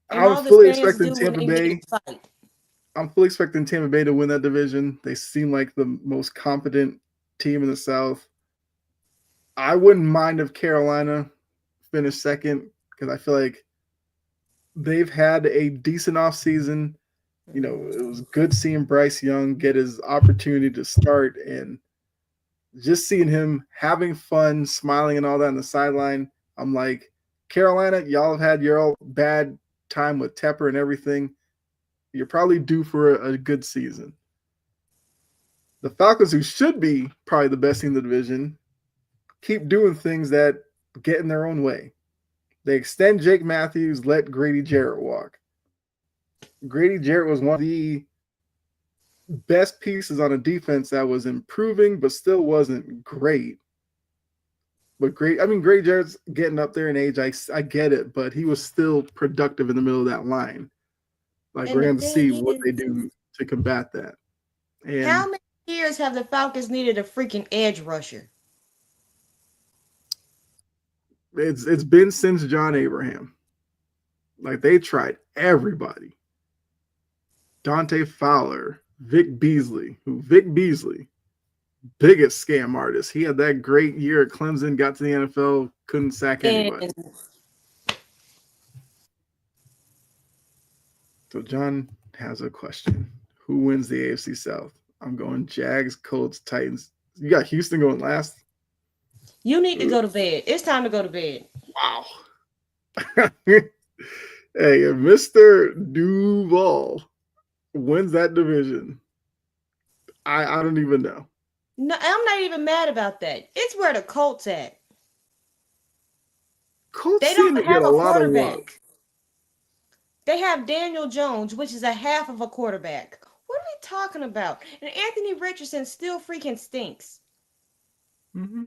I'm fully expecting Tampa Bay. I'm fully expecting Tampa Bay to win that division. They seem like the most competent team in the South. I wouldn't mind if Carolina finished second because I feel like they've had a decent offseason. You know, it was good seeing Bryce Young get his opportunity to start and just seeing him having fun, smiling, and all that on the sideline. I'm like, Carolina, y'all have had your all bad time with Tepper and everything. You're probably due for a good season. The Falcons, who should be probably the best team in the division, keep doing things that get in their own way. They extend Jake Matthews, let Grady Jarrett walk. Grady Jarrett was one of the best pieces on a defense that was improving, but still wasn't great. But Grady Jarrett's getting up there in age. I get it, but he was still productive in the middle of that line. Like, And we're the going to see thing what they is, do to combat that. And how many years have the Falcons needed a freaking edge rusher? it's been since John Abraham. Like, they tried everybody. Dante Fowler, Vic Beasley, biggest scam artist. He had that great year at Clemson, got to the NFL, couldn't sack anybody. And So John has a question. Who wins the AFC South? I'm going Jags, Colts, Titans. You got Houston going last? you need to go to bed. It's time to go to bed. Wow. Hey, if Mr. Duval wins that division, I don't even know. No, I'm not even mad about that. It's where the Colts at. Colts They seem don't to get have a a lot of love. quarterback. They have Daniel Jones, which is a half of a quarterback. What are we talking about? And Anthony Richardson still freaking stinks. Mm-hmm.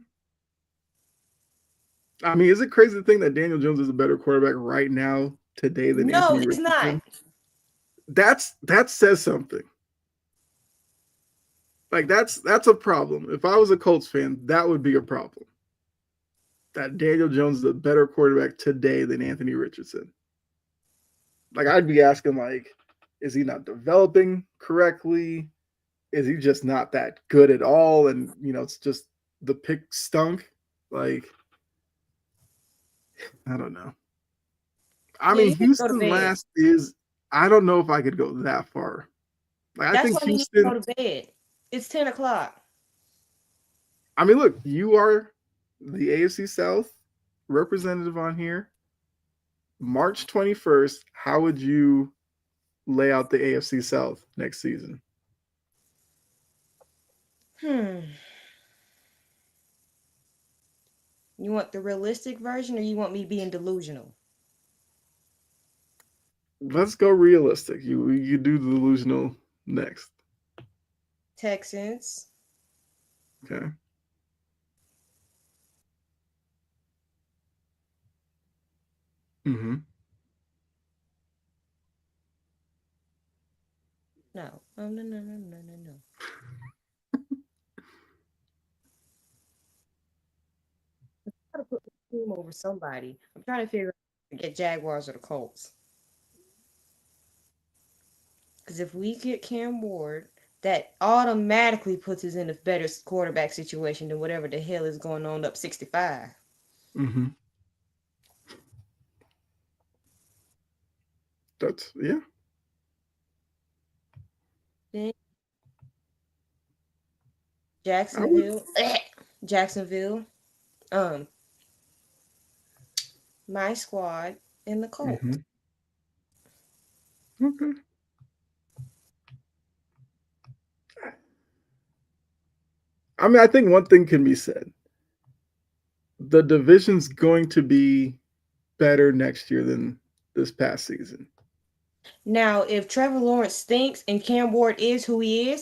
I mean, is it crazy to think that Daniel Jones is a better quarterback right now today than No, Anthony it's Richardson? not. That says something. Like, that's a problem. If I was a Colts fan, that would be a problem. That Daniel Jones is a better quarterback today than Anthony Richardson. Like, I'd be asking, like, is he not developing correctly? Is he just not that good at all? And, you know, it's just the pick stunk. Like, I don't know. I mean, You need to go to Houston bed. last is, I don't know if I could go that far. Like, I That's think why you need to Houston, go to bed. It's 10 o'clock. I mean, look, you are the AFC South representative on here. March 21st, how would you lay out the AFC South next season? You want the realistic version or you want me being delusional? Let's go realistic. You do the delusional next. Texans, Okay. Mm-hmm. no. Oh, no. I'm trying to put the team over somebody. I'm trying to figure out to get Jaguars or the Colts. Because if we get Cam Ward, that automatically puts us in a better quarterback situation than whatever the hell is going on up 65. Mm-hmm. That's, yeah. Then I would, Jacksonville, my squad, and the Colts. mm-hmm. Okay. I mean, I think one thing can be said. The division's going to be better next year than this past season. Now, if Trevor Lawrence stinks and Cam Ward is who he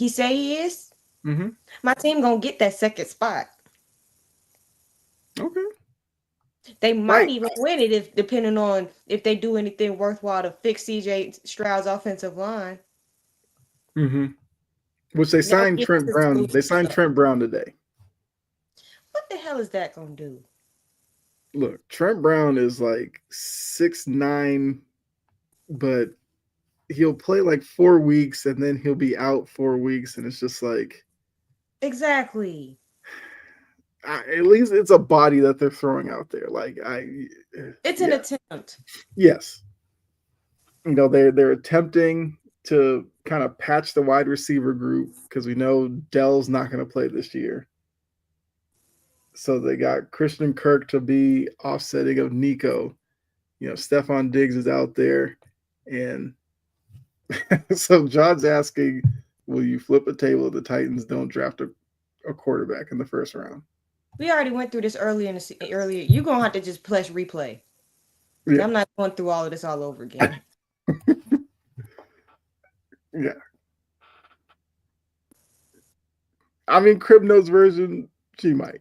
say he is, Mm-hmm. my team gonna get that second spot. Okay. They might Right. even win it if depending on if they do anything worthwhile to fix CJ Stroud's offensive line. Mm-hmm. Which they signed get Trent this Brown. food They signed stuff. Trent Brown today. What the hell is that gonna do? Look, Trent Brown is like 6'9", but he'll play like 4 weeks and then he'll be out 4 weeks, and it's just like, Exactly. at least it's a body that they're throwing out there. Like, It's an attempt. yes, you know, they're attempting. to kind of patch the wide receiver group because we know Dell's not going to play this year. So they got Christian Kirk to be offsetting of Nico. Stephon Diggs is out there. And so John's asking, will you flip a table if the Titans don't draft a quarterback in the first round? We already went through this earlier. You're going to have to just press replay. Yeah. I'm not going through all of this all over again. Yeah. I mean, Crib Notes version, she might.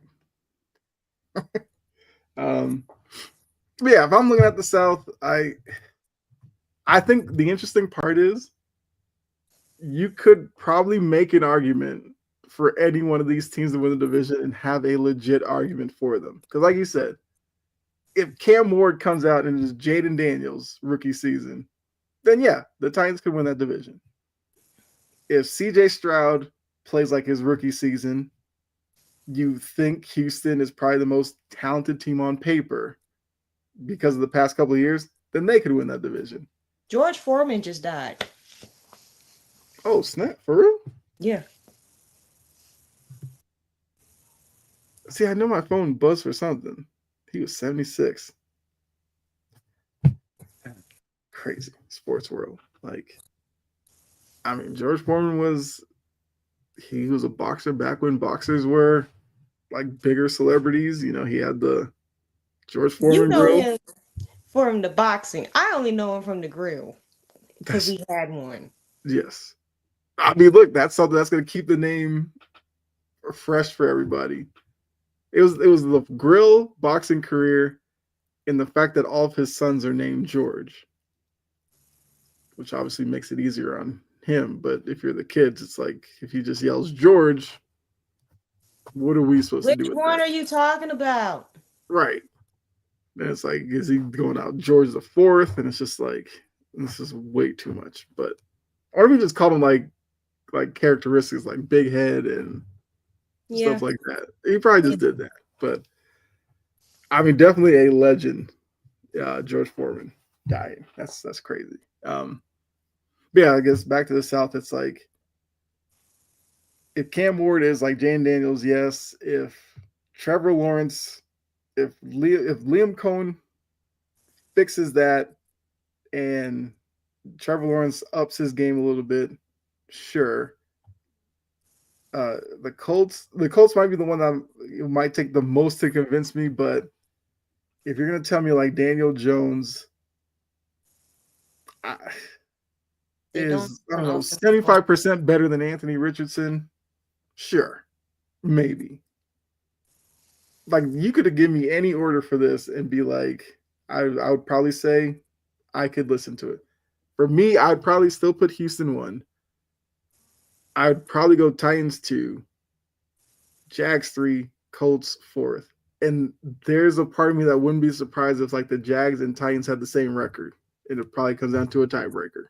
Yeah, if I'm looking at the South, I think the interesting part is you could probably make an argument for any one of these teams to win the division and have a legit argument for them. Because like you said, if Cam Ward comes out and is Jaden Daniels' rookie season, then yeah, the Titans could win that division. If CJ Stroud plays like his rookie season, you think Houston is probably the most talented team on paper because of the past couple of years, then they could win that division. George Foreman just died. Oh, snap. For real? Yeah. See, I know my phone buzzed for something. He was 76. Crazy. Sports world. I mean, George Foreman was a boxer back when boxers were bigger celebrities. He had the George Foreman grill. Him from the boxing. I only know him from the grill because he had one. Yes. I mean, look, that's something that's going to keep the name fresh for everybody. It was the grill boxing career and the fact that all of his sons are named George, which obviously makes it easier on him. But if you're the kids, it's like if he just yells George, what are we supposed to do with that? Which one are you talking about? Right. And it's like, is he going out George the Fourth? And it's just like, this is way too much. But or if we just call him like characteristics like big head and stuff like that. He probably just did that. But I mean, definitely a legend. George Foreman dying. That's crazy. Yeah, I guess back to the South, it's like if Cam Ward is like Jane Daniels, yes. If Trevor Lawrence, if Liam Cohen fixes that and Trevor Lawrence ups his game a little bit, sure. The Colts might be the one that might take the most to convince me, but if you're gonna tell me like Daniel Jones is 75% better than Anthony Richardson, sure, maybe. Like you could have given me any order for this and be like, I would probably say I could listen to it. For me, I'd probably still put Houston 1. I'd probably go Titans 2, Jags 3, Colts 4th. And there's a part of me that wouldn't be surprised if like the Jags and Titans had the same record. It probably comes down to a tiebreaker.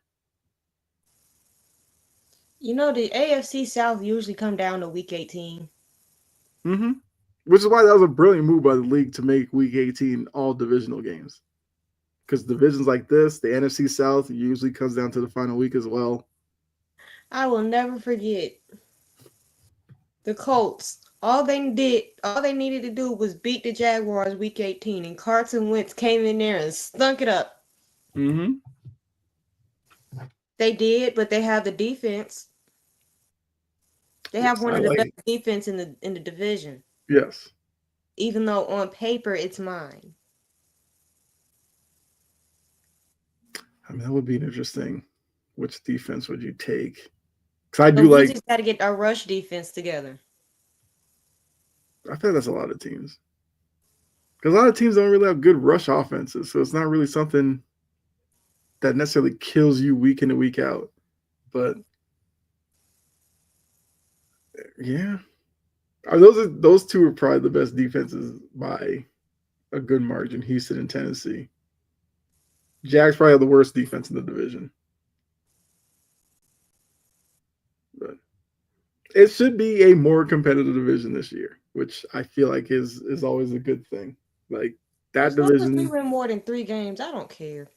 The AFC South usually come down to week 18. Mm-hmm. Which is why that was a brilliant move by the league to make week 18 all divisional games. Because divisions like this, the NFC South usually comes down to the final week as well. I will never forget the Colts. All they needed to do was beat the Jaguars week 18, and Carson Wentz came in there and stunk it up. Mm-hmm. They did, but they have the defense. They have one of the best defense in the division. Yes. Even though on paper it's mine. I mean, that would be interesting. Which defense would you take? Because we just got to get our rush defense together. I feel that's a lot of teams. Because a lot of teams don't really have good rush offenses, so it's not really something that necessarily kills you week in and week out. But yeah, those two are probably the best defenses by a good margin. Houston and Tennessee. Jags probably have the worst defense in the division. But it should be a more competitive division this year, which I feel like is always a good thing. Like that division. If we win more than 3 games, I don't care.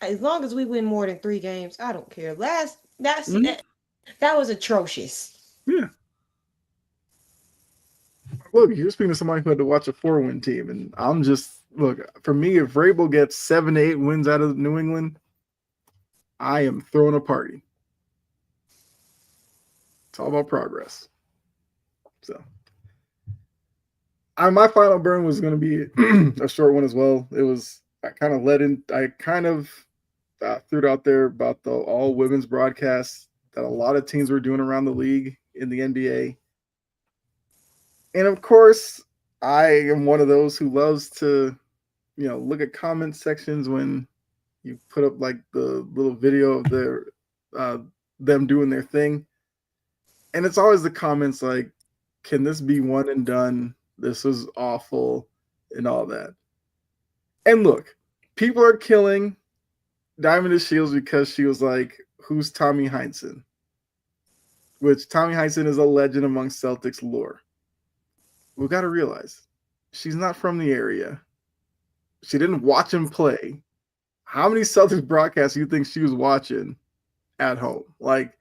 As long as we win more than 3 games, I don't care. Mhm. That was atrocious. Yeah. Look, you're speaking to somebody who had to watch a 4-win team, and I'm just look for me. If Vrabel gets 7 to 8 wins out of New England, I am throwing a party. It's all about progress. So, my final burn was going to be a short one as well. It was I kind of led in. I kind of threw it out there about the all women's broadcast that a lot of teams were doing around the league in the NBA. And of course, I am one of those who loves to, look at comment sections when you put up like the little video of uh, them doing their thing, and it's always the comments like, "Can this be one and done? This was awful," and all that. And look, people are killing Diamond and Shields because she was like, "Who's Tommy Heinsohn?" Which Tommy Heinsohn is a legend among Celtics lore. We got to realize she's not from the area. She didn't watch him play. How many Celtics broadcasts do you think she was watching at home? Like,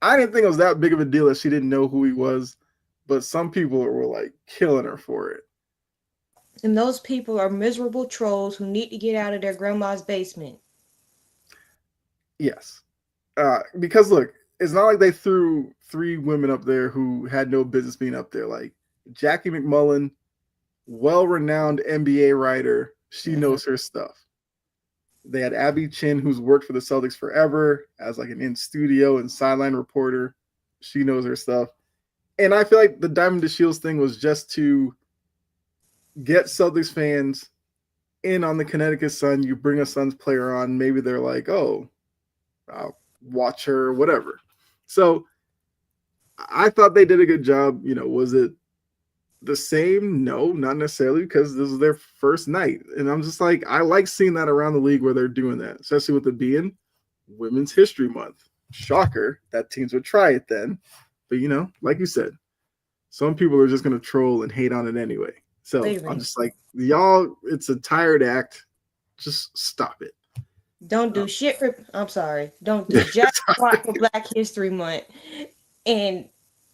I didn't think it was that big of a deal that she didn't know who he was, but some people were like killing her for it. And those people are miserable trolls who need to get out of their grandma's basement. Yes. Because look, it's not like they threw 3 women up there who had no business being up there. Like Jackie McMullen, well-renowned NBA writer, she knows her stuff. They had Abby Chin, who's worked for the Celtics forever as like an in-studio and sideline reporter. She knows her stuff. And I feel like the Diamond to Shields thing was just to get Celtics fans in on the Connecticut Sun. You bring a Suns player on, maybe they're like, oh, I'll watch her, whatever. So I thought they did a good job. Was it the same? No, not necessarily, because this is their first night. And I'm just like, I like seeing that around the league where they're doing that, especially with it being Women's History Month. Shocker that teams would try it then. But, like you said, some people are just going to troll and hate on it anyway. So I'm just like, y'all, it's a tired act. Just stop it. Don't do shit for. I'm sorry. Don't do jack squat for Black History Month. And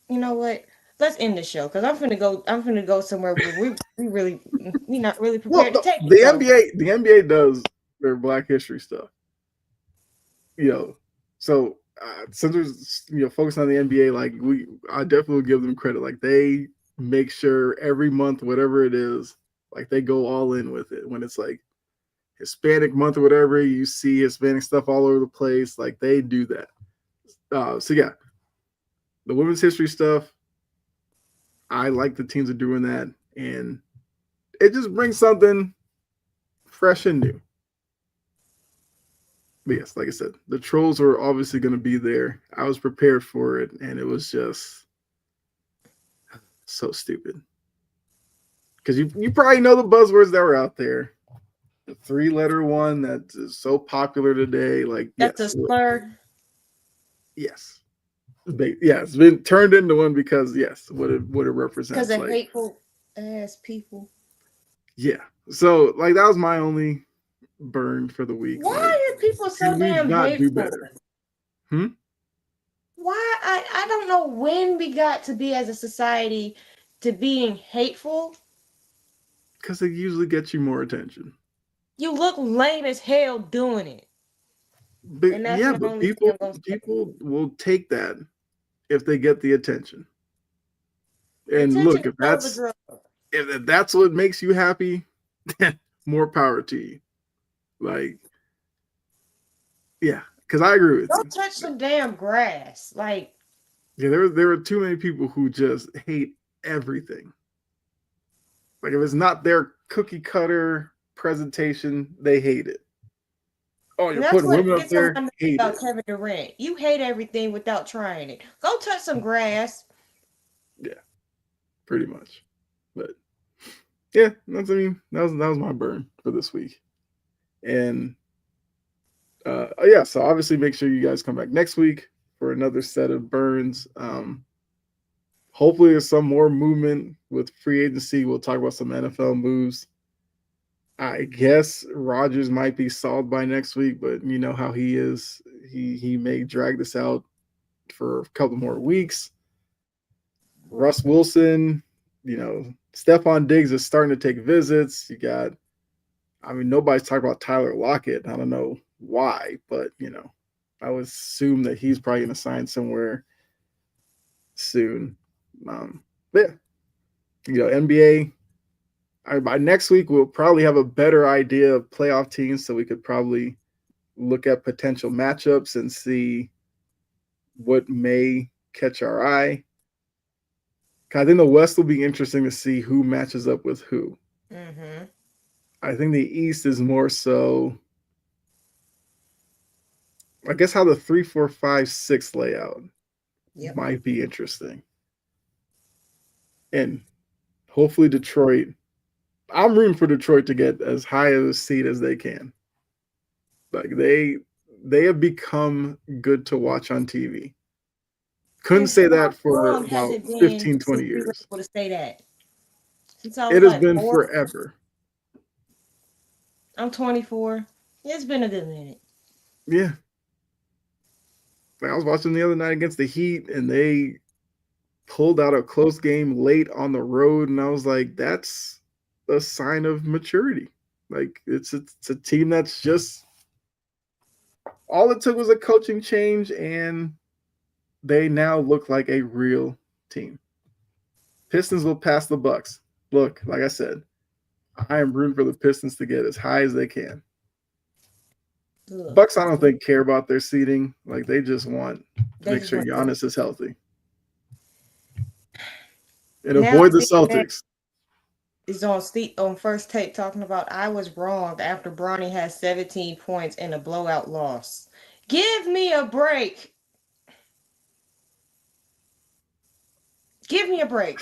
you know what? Let's end the show because I'm finna go somewhere where we not really prepared to take the it. The NBA does their Black History stuff. So since we're focused on the NBA, like I definitely give them credit. Like they make sure every month, whatever it is, like they go all in with it. When it's like Hispanic month or whatever, you see Hispanic stuff all over the place. Like they do that. So yeah, the women's history stuff, I like the teams are doing that, and it just brings something fresh and new. But yes, like I said, the trolls were obviously going to be there. I was prepared for it, and it was just so stupid. Because you probably know the buzzwords that were out there. The 3-letter one that is so popular today, like That's yes, a slur. Yes, it's been turned into one because yes, what it represents. Because of like hateful ass people. Yeah, so like that was my only burn for the week. Why like, are people so damn not hateful? do better? Why I don't know when we got to be as a society to being hateful. Because it usually gets you more attention. You look lame as hell doing it. But And that's yeah, my but only thing I'm gonna say. people will take that if they get the attention. And Attention look, is hell of a drug. if that's what makes you happy, then more power to you. Like, yeah, because I agree with you. Don't touch some damn grass. Like, yeah, there were too many people who just hate everything. Like if it's not their cookie cutter presentation, they hate it. Oh, you're that's putting what women up gets there? on Hate about it. Kevin Durant. You hate everything without trying it. Go touch some grass. Yeah, pretty much. But yeah, that was my burn for this week. And yeah, so obviously make sure you guys come back next week for another set of burns. Hopefully there's some more movement with free agency. We'll talk about some NFL moves. I guess Rogers might be solved by next week, but you know how he is. He may drag this out for a couple more weeks. Russ Wilson, Stephon Diggs is starting to take visits. Nobody's talking about Tyler Lockett. I don't know why, but I would assume that he's probably going to sign somewhere soon. But yeah, NBA. By next week, we'll probably have a better idea of playoff teams, so we could probably look at potential matchups and see what may catch our eye. I think the West will be interesting to see who matches up with who. Mm-hmm. I think the East is more so, I guess, how the 3, 4, 5, 6 layout might be interesting. And hopefully Detroit, I'm rooting for Detroit to get as high of a seed as they can. Like they have become good to watch on TV. Couldn't say that for about 15, 20 years. To say that. It has been forever. I'm 24. It's been a good minute. Yeah. Like I was watching the other night against the Heat, and they pulled out a close game late on the road, and I was like, that's a sign of maturity. Like it's a team that's just all it took was a coaching change, and they now look like a real team. Pistons will pass the Bucks. Look, like I said, I am rooting for the Pistons to get as high as they can. Bucks, I don't think care about their seeding. Like they just want to make sure Giannis is healthy and avoid the Celtics. Is on First Take talking about I was wrong after Bronny has 17 points in a blowout loss. Give me a break. Give me a break.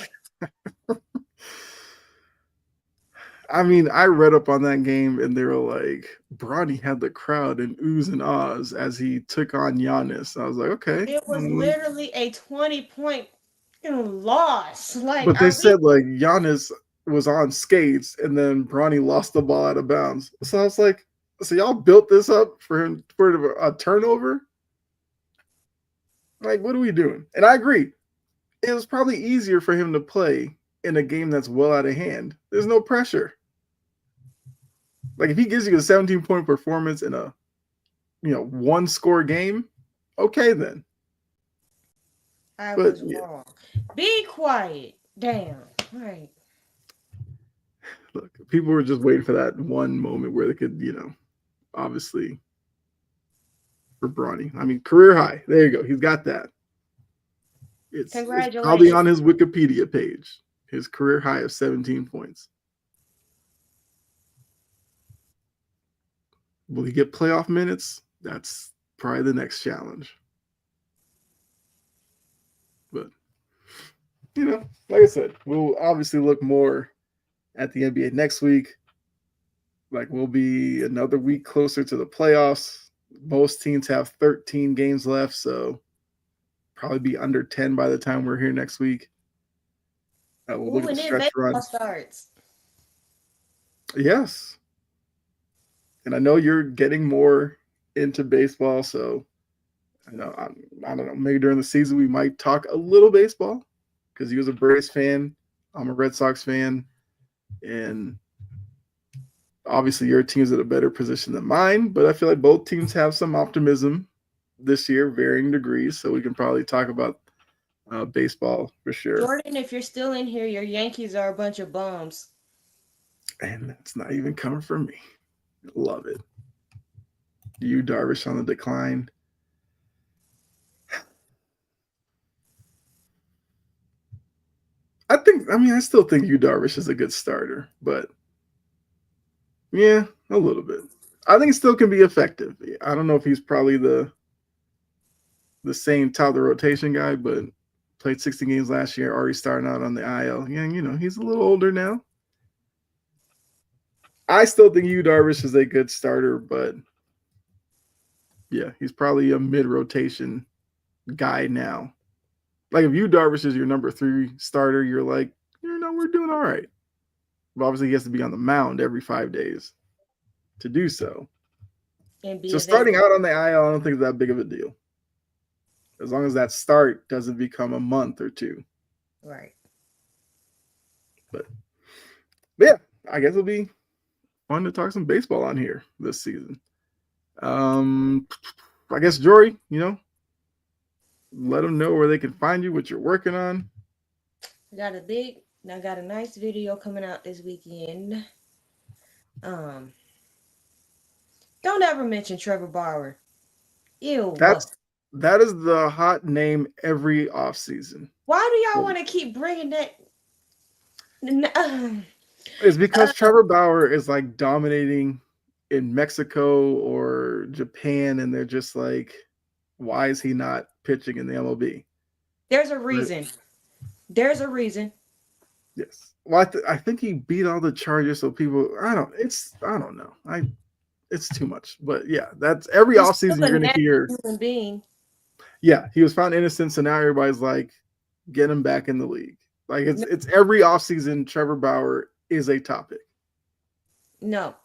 I mean, I read up on that game, and they were like, Bronny had the crowd in oohs and ahs as he took on Giannis. I was like, okay. It was literally a 20-point loss. But they said, like, Giannis was on skates, and then Bronny lost the ball out of bounds. So I was like, so y'all built this up for him for a turnover? Like, what are we doing? And I agree. It was probably easier for him to play in a game that's well out of hand. There's no pressure. Like if he gives you a 17-point performance in a, one score game, okay then. I was wrong. Be quiet. Damn. Right. Look, people were just waiting for that one moment where they could, obviously for Bronny. I mean, career high. There you go. He's got that. It's probably on his Wikipedia page. His career high of 17 points. Will he get playoff minutes? That's probably the next challenge. But, like I said, we'll obviously look more at the NBA next week. Like, we'll be another week closer to the playoffs. Most teams have 13 games left, so probably be under 10 by the time we're here next week. We'll look at the stretch run. Starts. Yes. And I know you're getting more into baseball, so I don't know. Maybe during the season we might talk a little baseball because you're a Braves fan. I'm a Red Sox fan, and obviously your team's at a better position than mine. But I feel like both teams have some optimism this year, varying degrees. So we can probably talk about baseball for sure. Jordan, if you're still in here, your Yankees are a bunch of bums. And that's not even coming from me. Love it. Yu Darvish on the decline. I still think Yu Darvish is a good starter, but yeah, a little bit. I think it still can be effective. I don't know if he's probably the same top of the rotation guy, but played 60 games last year, already starting out on the IL. Yeah, he's a little older now. I still think Yu Darvish is a good starter, but yeah, he's probably a mid-rotation guy now. Like if Yu Darvish is your number 3 starter, you're like, we're doing all right. But obviously, he has to be on the mound every 5 days to do so. And be So available. starting out on the IL, I don't think it's that big of a deal. As long as that start doesn't become a month or two. Right. But yeah, I guess it'll be fun to talk some baseball on here this season. I guess Jory, let them know where they can find you, what you're working on. I got a nice video coming out this weekend. Don't ever mention Trevor Bauer. Ew. That is the hot name every offseason. Why do y'all want to keep bringing that? It's because Trevor Bauer is like dominating in Mexico or Japan, and they're just like, why is he not pitching in the MLB? There's a reason. There's a reason. Yes. Well, I think he beat all the charges, so people, I don't know. It's too much. But yeah, that's every offseason you're going to hear. Human being. Yeah, he was found innocent, so now everybody's like, get him back in the league. Like it's every offseason, Trevor Bauer is a topic. No.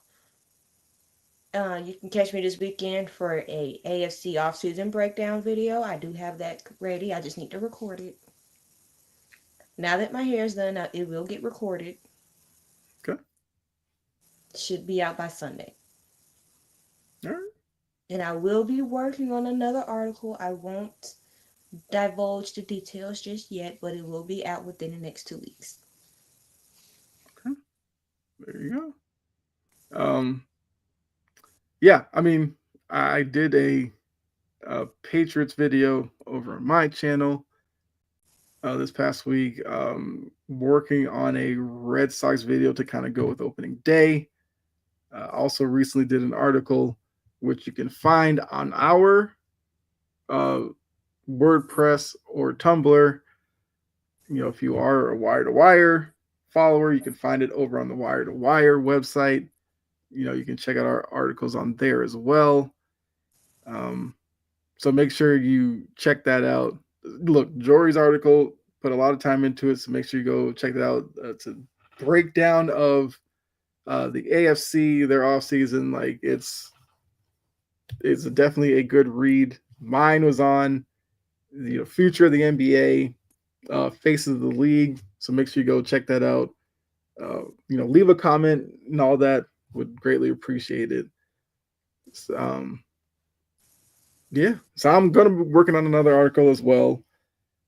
You can catch me this weekend for a AFC offseason breakdown video. I do have that ready. I just need to record it. Now that my hair is done, it will get recorded. Okay. Should be out by Sunday. All right. And I will be working on another article. I won't divulge the details just yet, but it will be out within the next 2 weeks. Okay. There you go. Yeah, I mean, I did a Patriots video over on my channel this past week, working on a Red Sox video to kind of go with opening day. Also recently did an article which you can find on our WordPress or Tumblr. If you are a Wire to Wire follower, you can find it over on the Wire to Wire website. You can check out our articles on there as well. So make sure you check that out. Look, Jory's article put a lot of time into it, so make sure you go check that out. It's a breakdown of the AFC, their offseason. Like it's definitely a good read. Mine was on the future of the NBA, faces of the league. So make sure you go check that out. Leave a comment and all that. Would greatly appreciate it. Yeah, so I'm gonna be working on another article as well.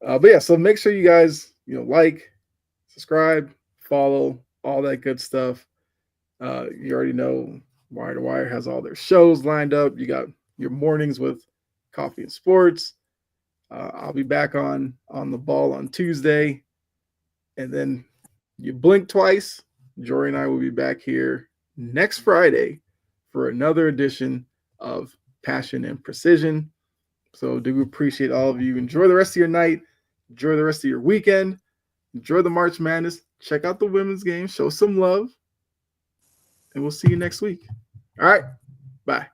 But yeah, so make sure you guys like, subscribe, follow, all that good stuff. You already know Wire to Wire has all their shows lined up. You got your mornings with Coffee and Sports. I'll be back on the ball on Tuesday, and then you blink twice. Jory and I will be back here next Friday for another edition of Passion and Precision. So do appreciate all of you. Enjoy the rest of your night. Enjoy the rest of your weekend. Enjoy the March Madness. Check out the women's game. Show some love. And we'll see you next week. All right. Bye.